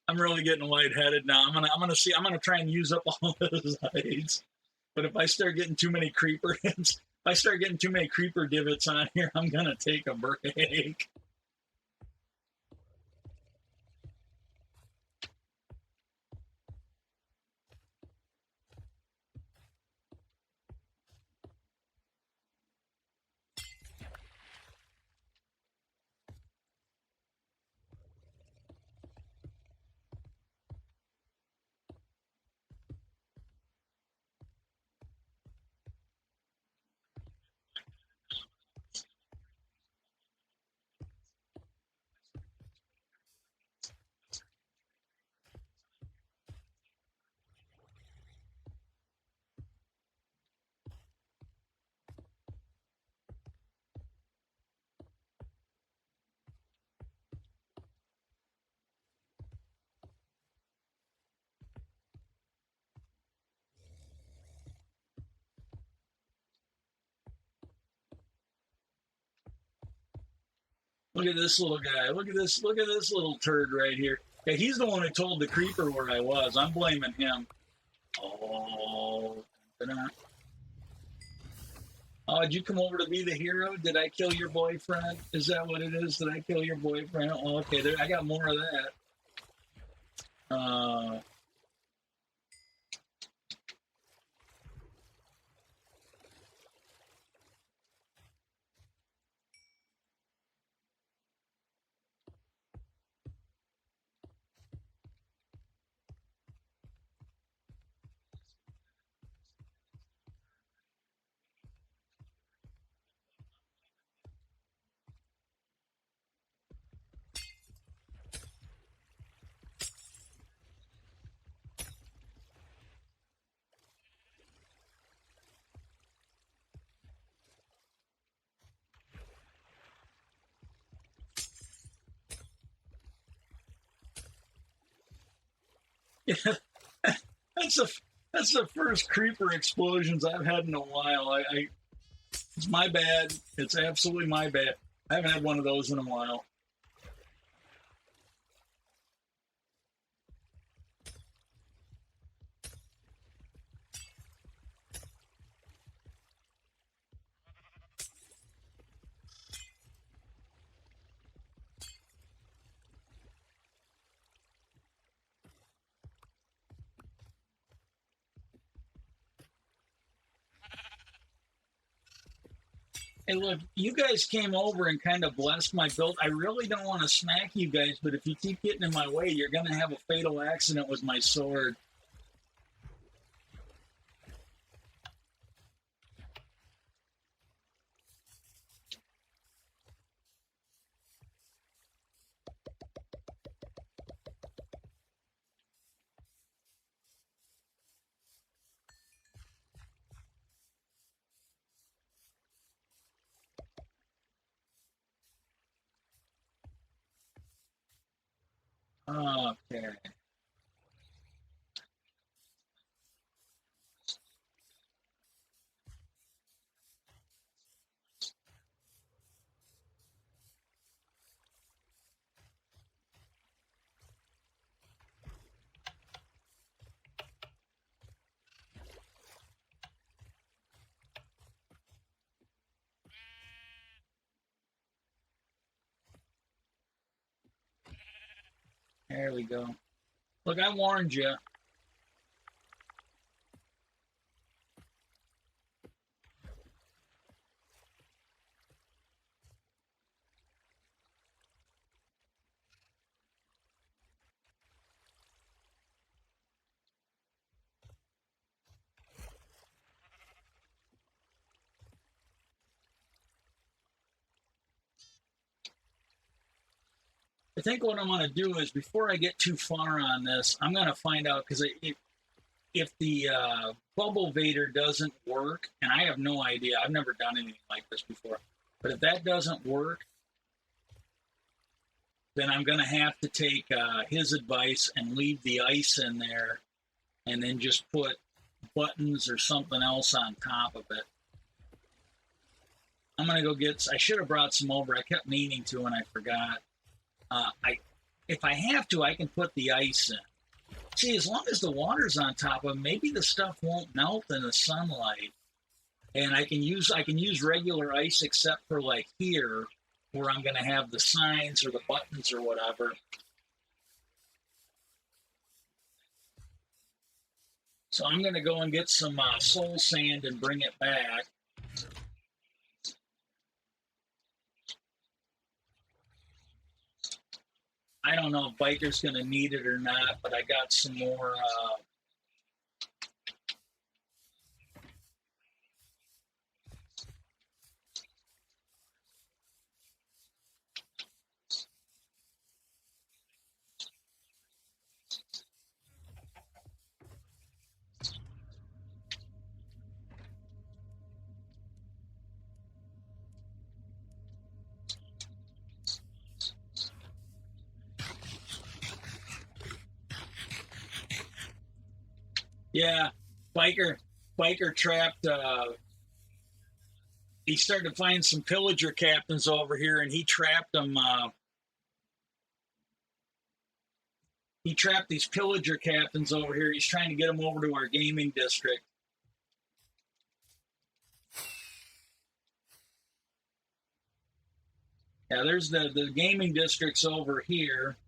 I'm really getting lightheaded now. I'm gonna try and use up all those lights. But if I start getting too many creeper hits, if I start getting too many creeper divots on here, I'm gonna take a break. Look at this little guy. Look at this little turd right here. Yeah, he's the one who told the creeper where I was. I'm blaming him. Oh, ta-da. Oh, did you come over to be the hero? Did I kill your boyfriend? Is that what it is? Did I kill your boyfriend? Oh, okay, there, I got more of that. Yeah, that's the first creeper explosions I've had in a while. It's my bad. It's absolutely my bad. I haven't had one of those in a while. Hey, look, you guys came over and kind of blessed my build. I really don't want to smack you guys, but if you keep getting in my way, you're going to have a fatal accident with my sword. Okay. There we go. Look, I warned you. I think what I'm going to do is before I get too far on this, I'm going to find out because if the bubble vader doesn't work, and I have no idea, I've never done anything like this before, but if that doesn't work, then I'm going to have to take his advice and leave the ice in there and then just put buttons or something else on top of it. I'm going to go I should have brought some over. I kept meaning to and I forgot. if I have to, I can put the ice in. See, as long as the water's on top of it, maybe the stuff won't melt in the sunlight. And I can use regular ice except for like here where I'm going to have the signs or the buttons or whatever. So I'm going to go and get some soul sand and bring it back. I don't know if Biker's going to need it or not, but I got some more. Yeah, Biker trapped. He started to find some pillager captains over here, and he trapped them. He trapped these pillager captains over here. He's trying to get them over to our gaming district. Yeah, there's the gaming district's over here.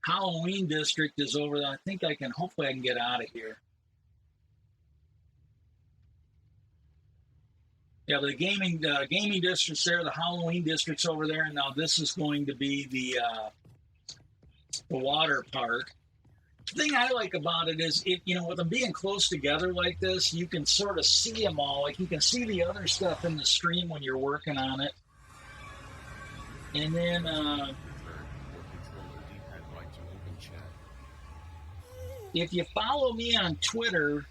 Halloween district is over there. I think hopefully I can get out of here. Yeah, the gaming district's there, the Halloween district's over there, and now this is going to be the water park. The thing I like about it is, with them being close together like this, you can sort of see them all. Like you can see the other stuff in the stream when you're working on it. And then if you follow me on Twitter,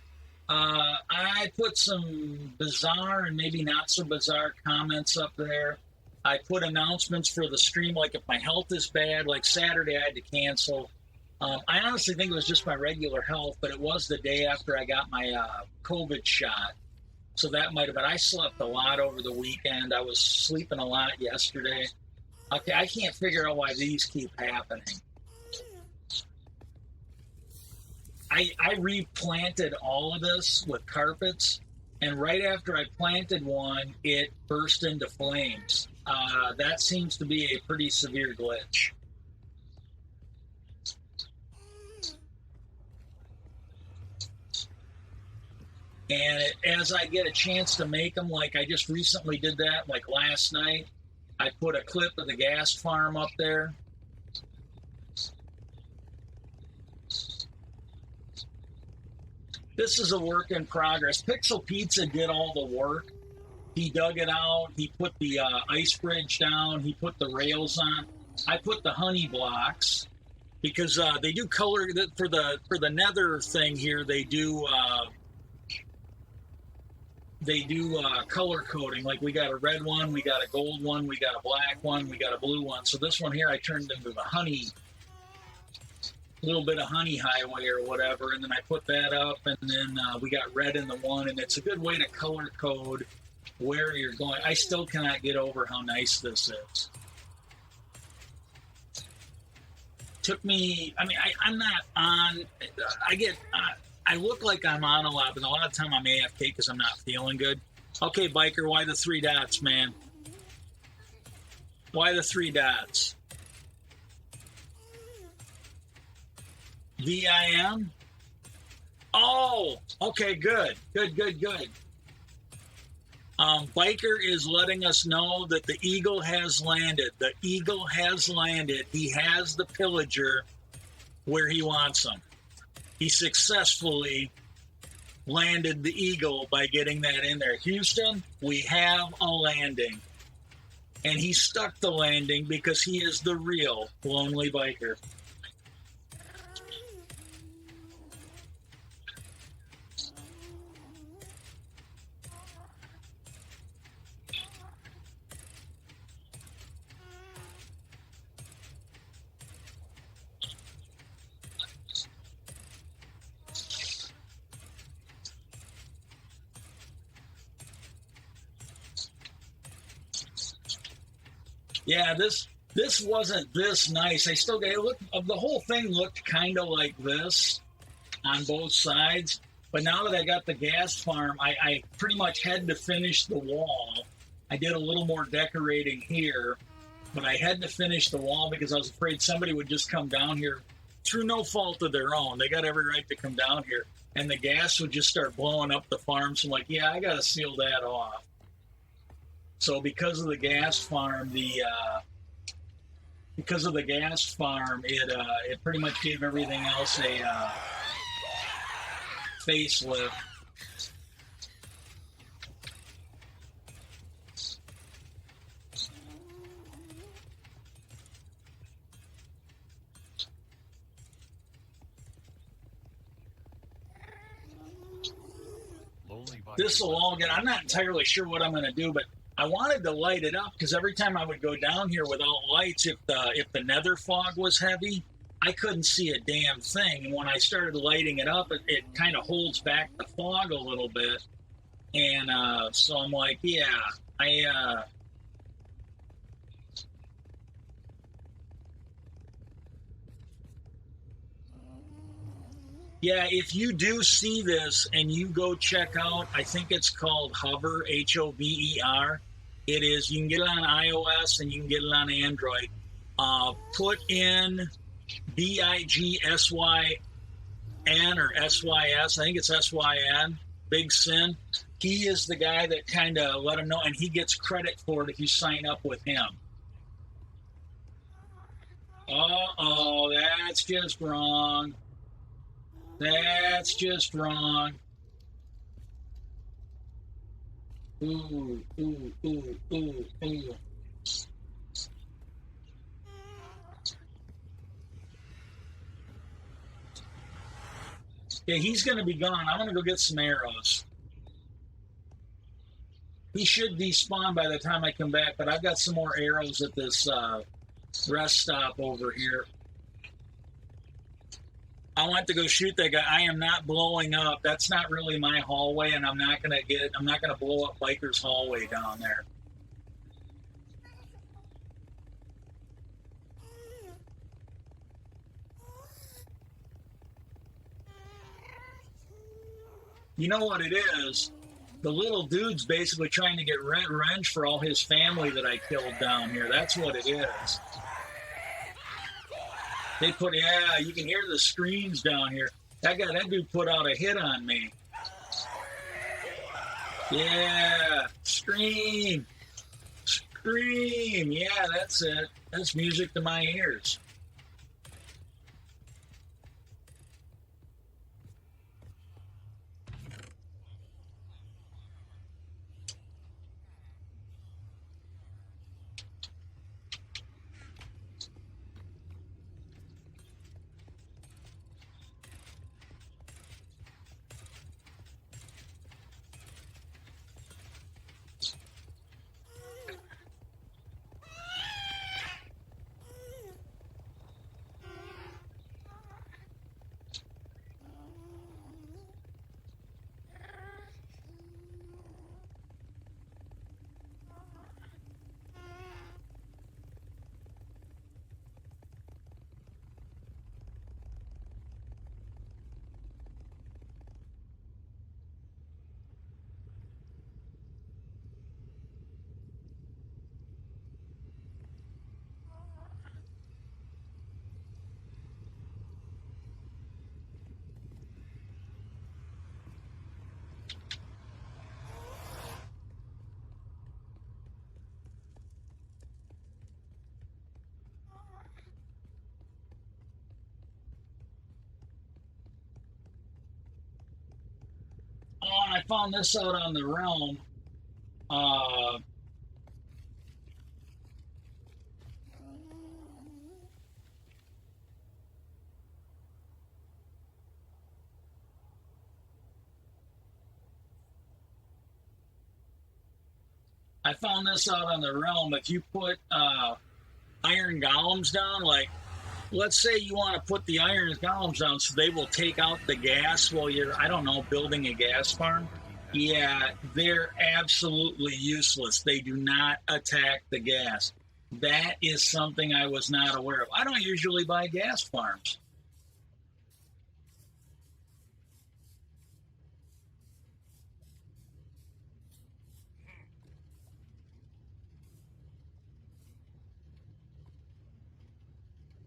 I put some bizarre and maybe not so bizarre comments up there. I put announcements for the stream, like if my health is bad, like Saturday I had to cancel. I honestly think it was just my regular health, but it was the day after I got my COVID shot. So that might have been. I slept a lot over the weekend. I was sleeping a lot yesterday. Okay, I can't figure out why these keep happening. I replanted all of this with carpets, and right after I planted one, it burst into flames. That seems to be a pretty severe glitch. And as I get a chance to make them, like I just recently did that, like last night, I put a clip of the gas farm up there. This is a work in progress. Pixel Pizza did all the work. He dug it out. He put the ice bridge down. He put the rails on. I put the honey blocks because they do color for the nether thing here. They do color coding. Like we got a red one, we got a gold one, we got a black one, we got a blue one. So this one here I turned into the honey. Little bit of honey highway or whatever, and then I put that up, and then we got red in the one, and it's a good way to color code where you're going. I still cannot get over how nice this is. Took me, I'm not on, I look like I'm on a lot, but a lot of time I'm AFK because I'm not feeling good. Okay, Biker, why the 3 dots, man? Why the 3 dots? VIM? Oh, okay, good. Biker is letting us know that the eagle has landed. The eagle has landed. He has the pillager where he wants him. He successfully landed the eagle by getting that in there. Houston, we have a landing. And he stuck the landing because he is the real lonely biker. Yeah, this This wasn't this nice. I still got the whole thing looked kind of like this on both sides. But now that I got the gas farm, I pretty much had to finish the wall. I did a little more decorating here, but I had to finish the wall because I was afraid somebody would just come down here through no fault of their own. They got every right to come down here, and the gas would just start blowing up the farm. So I'm like, yeah, I got to seal that off. So because of the gas farm, it pretty much gave everything else a facelift. This will all get, I'm not entirely sure what I'm going to do, but I wanted to light it up because every time I would go down here without lights, if the nether fog was heavy, I couldn't see a damn thing. And when I started lighting it up, it kind of holds back the fog a little bit. And so I'm like, yeah, yeah, if you do see this and you go check out, I think it's called Hover, Hover. It is, you can get it on iOS and you can get it on Android. Put in BIGSYN or SYS. I think it's SYN, Big Sin. He is the guy that kind of let him know, and he gets credit for it if you sign up with him. Uh-oh, that's just wrong. That's just wrong. Ooh, ooh, ooh, ooh, ooh. Yeah, he's going to be gone. I'm going to go get some arrows. He should despawn by the time I come back, but I've got some more arrows at this rest stop over here. I want to go shoot that guy. I am not blowing up. That's not really my hallway, and I'm not gonna blow up Biker's hallway down there. You know what it is? The little dude's basically trying to get revenge for all his family that I killed down here. That's what it is. They put, yeah, you can hear the screams down here. That dude put out a hit on me. Yeah, scream. Scream. Yeah, that's it. That's music to my ears. Oh, and I found this out on the realm. I found this out on the realm. If you put iron golems down, like, let's say you want to put the iron golems down so they will take out the gas while you're, I don't know, building a gas farm. Yeah, they're absolutely useless. They do not attack the gas. That is something I was not aware of. I don't usually buy gas farms.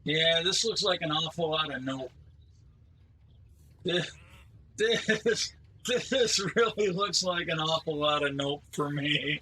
Yeah, this looks like an awful lot of nope. This, this really looks like an awful lot of nope for me.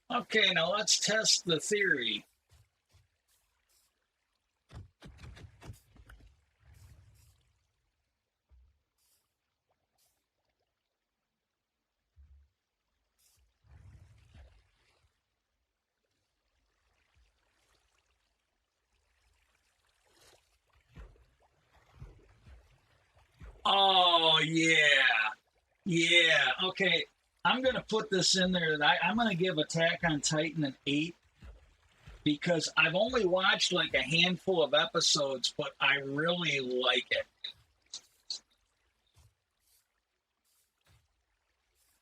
Okay, now let's test the theory. Oh, yeah. Yeah. Okay. I'm going to put this in there. I'm going to give Attack on Titan an 8 because I've only watched like a handful of episodes, but I really like it.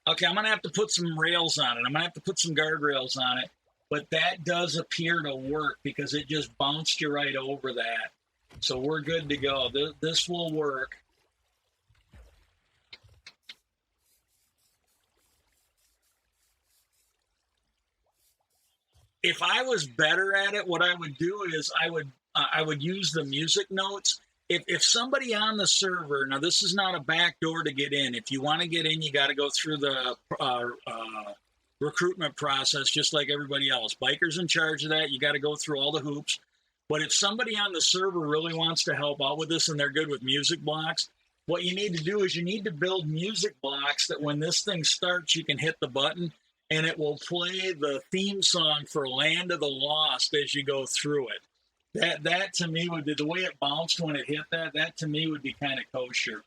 Okay, I'm going to have to put some rails on it. I'm going to have to put some guardrails on it. But that does appear to work because it just bounced you right over that. So we're good to go. This will work. If I was better at it, what I would do is I would use the music notes. If somebody on the server, now this is not a back door to get in. If you want to get in, you got to go through the recruitment process, just like everybody else. Biker's in charge of that. You got to go through all the hoops. But if somebody on the server really wants to help out with this and they're good with music blocks, what you need to do is you need to build music blocks that when this thing starts, you can hit the button and it will play the theme song for Land of the Lost as you go through it. That to me would be the way it bounced when it hit that. That to me would be kind of kosher.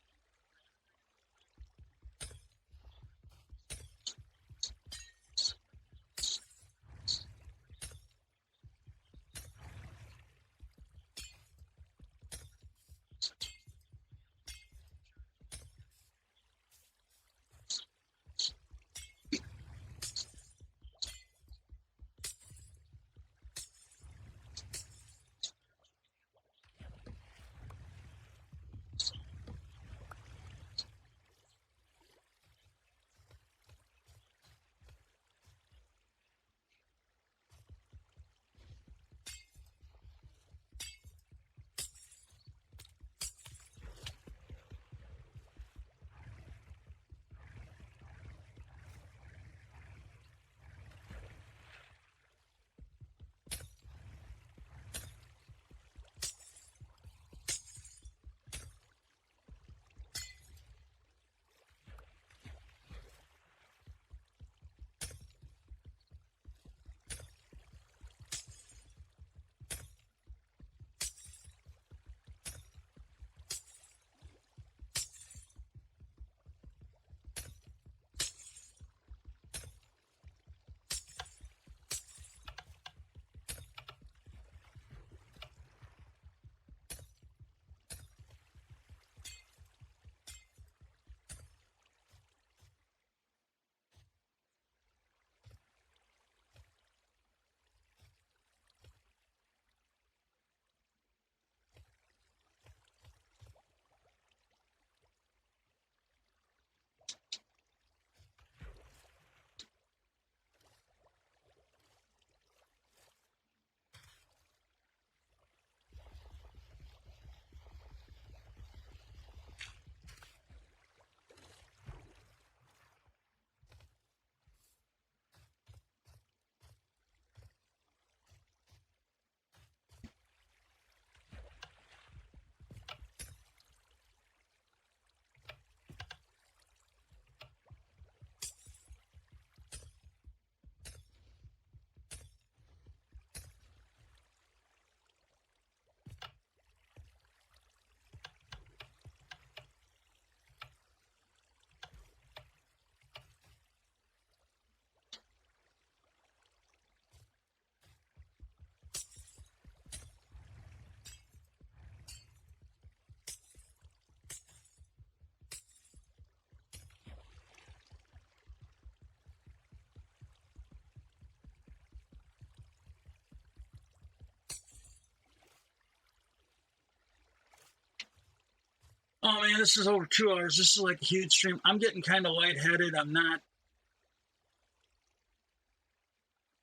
man, this is over 2 hours. This is like a huge stream. I'm getting kind of lightheaded. I'm not.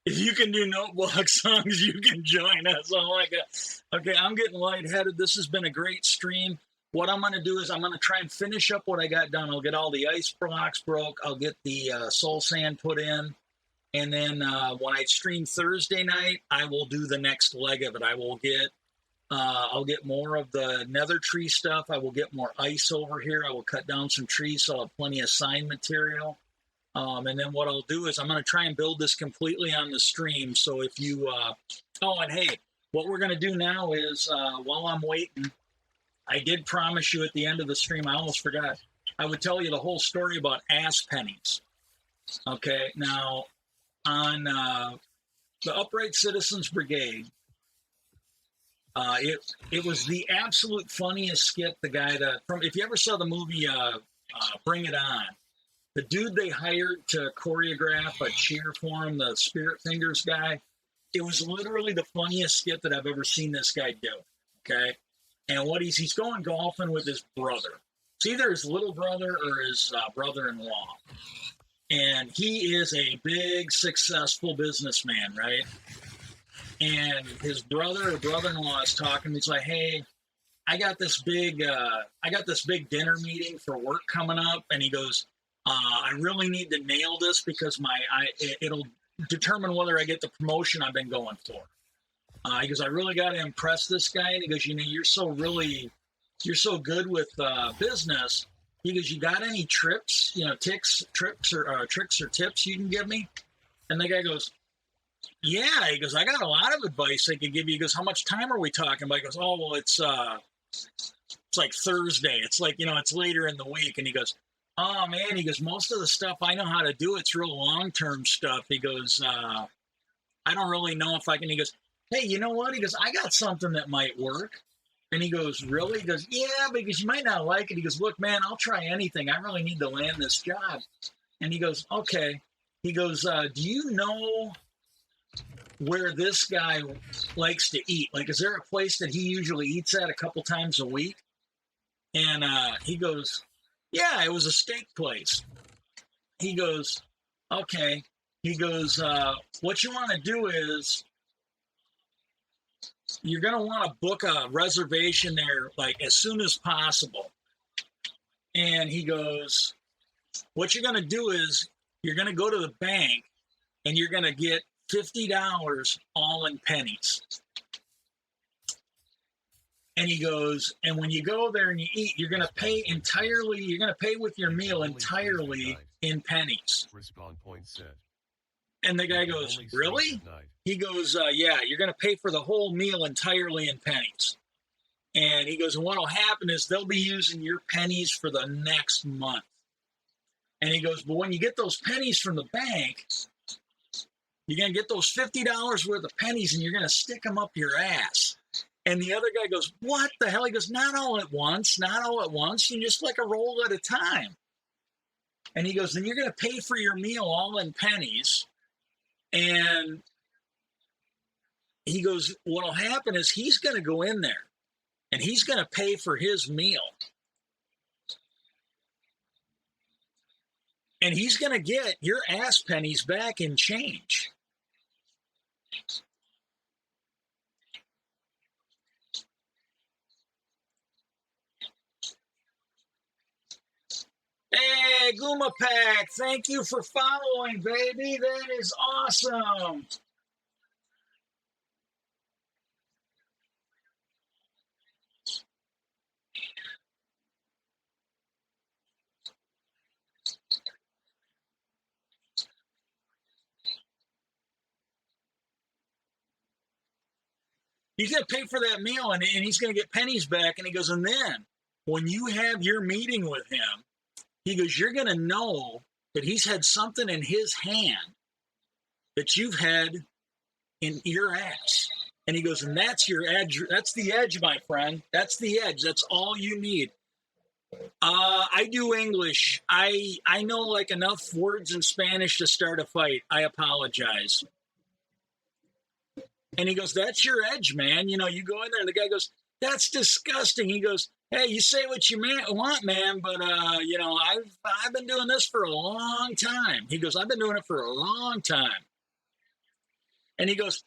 If you can do Notebook songs, you can join us. Oh my God. Okay, I'm getting lightheaded. This has been a great stream. What I'm going to do is I'm going to try and finish up what I got done. I'll get all the ice blocks broke. I'll get the soul sand put in. And then when I stream Thursday night, I will do the next leg of it. I'll get more of the nether tree stuff. I will get more ice over here. I will cut down some trees so I'll have plenty of sign material. And then what I'll do is I'm going to try and build this completely on the stream. So if you, and hey, what we're going to do now is while I'm waiting, I did promise you at the end of the stream, I almost forgot, I would tell you the whole story about ass pennies. Okay, now on the Upright Citizens Brigade, it was the absolute funniest skit. The guy if you ever saw the movie Bring It On, the dude they hired to choreograph a cheer for him, the Spirit Fingers guy, it was literally the funniest skit that I've ever seen this guy do. Okay, and what he's going golfing with his brother. It's either his little brother or his brother-in-law, and he is a big, successful businessman, right? And his brother or brother-in-law is talking. He's like, "Hey, I got this big dinner meeting for work coming up," and he goes, I really need to nail this because it'll determine whether I get the promotion I've been going for. He goes, I really got to impress this guy. And he goes, you're so good with business. He goes, you got any tricks or tips you can give me? And the guy goes, yeah. He goes, I got a lot of advice I can give you. He goes, how much time are we talking about? He goes, oh, well, it's like Thursday. It's like, it's later in the week. And he goes, oh, man, he goes, most of the stuff I know how to do, it's real long-term stuff. He goes, I don't really know if I can. He goes, hey, you know what? He goes, I got something that might work. And he goes, really? He goes, yeah, because you might not like it. He goes, look, man, I'll try anything. I really need to land this job. And he goes, okay. He goes, do you know where this guy likes to eat? Like, is there a place that he usually eats at a couple times a week? And he goes, yeah, it was a steak place. He goes, okay. He goes, what you want to do is you're going to want to book a reservation there like as soon as possible. And he goes, what you're going to do is you're going to go to the bank and you're going to get $50 all in pennies. And he goes, and when you go there and you eat, you're going to pay with your meal entirely in pennies. And the guy goes, really? He goes, yeah, you're going to pay for the whole meal entirely in pennies. And he goes, and what will happen is they'll be using your pennies for the next month. And he goes, but when you get those pennies from the bank, you're going to get those $50 worth of pennies and you're going to stick them up your ass. And the other guy goes, what the hell? He goes, not all at once, you just like a roll at a time. And he goes, then you're going to pay for your meal all in pennies. And he goes, what'll happen is he's going to go in there and he's going to pay for his meal. And he's going to get your ass pennies back in change. Hey, Guma Pack, thank you for following, baby. That is awesome. He's going to pay for that meal, and he's going to get pennies back. And he goes, and then when you have your meeting with him, he goes, you're going to know that he's had something in his hand that you've had in your ass. And he goes, and that's your edge. That's the edge, my friend. That's the edge. That's all you need. I do English. I know like enough words in Spanish to start a fight. I apologize. And he goes, that's your edge, man. You know, you go in there and the guy goes, that's disgusting. He goes, Hey, you say what you want, man, but you know, I've been doing this for a long time. He goes, I've been doing it for a long time. And he goes,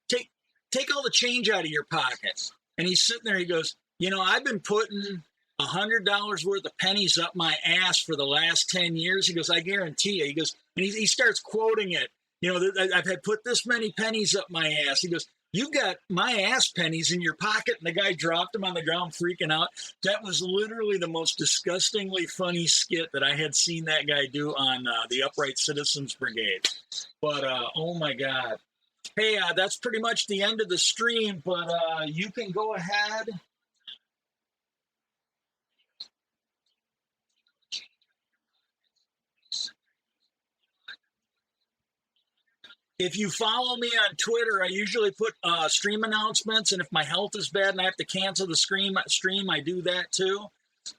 take take all the change out of your pocket. And he's sitting there. He goes, you know, I've been putting $100 worth of pennies up my ass for the last 10 years. He goes, I guarantee you. He goes, and he starts quoting it. You know, I've had put this many pennies up my ass. He goes, you've got my ass pennies in your pocket. And the guy dropped them on the ground, freaking out. That was literally the most disgustingly funny skit that I had seen that guy do on the Upright Citizens Brigade. But, oh my God. Hey, that's pretty much the end of the stream, but you can go ahead. If you follow me on Twitter, I usually put stream announcements, and if my health is bad and I have to cancel the stream, I do that too.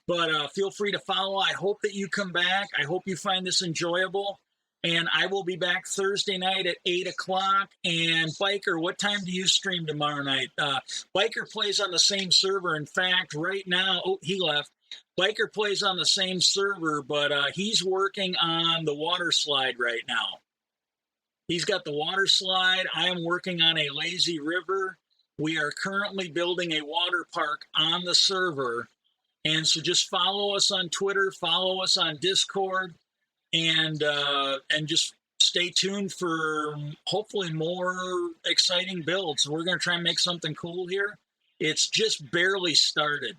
But feel free to follow. I hope that you come back. I hope you find this enjoyable. And I will be back Thursday night at 8 o'clock. And Biker, what time do you stream tomorrow night? Biker plays on the same server. In fact, right now, oh, he left. Biker plays on the same server, but he's working on the water slide right now. He's got the water slide. I am working on a lazy river. We are currently building a water park on the server. And so just follow us on Twitter, follow us on Discord, and just stay tuned for hopefully more exciting builds. We're going to try and make something cool here. It's just barely started.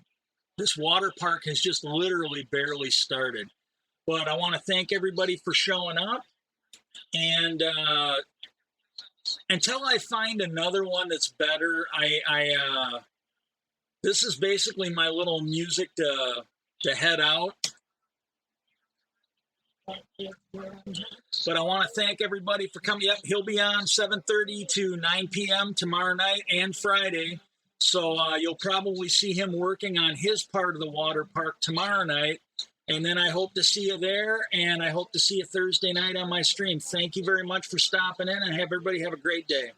This water park has just literally barely started. But I want to thank everybody for showing up. And until I find another one that's better, this is basically my little music to head out. But I want to thank everybody for coming. Yep, he'll be on 7:30 to 9 p.m. tomorrow night and Friday. So you'll probably see him working on his part of the water park tomorrow night. And then I hope to see you there, and I hope to see you Thursday night on my stream. Thank you very much for stopping in, and everybody have a great day.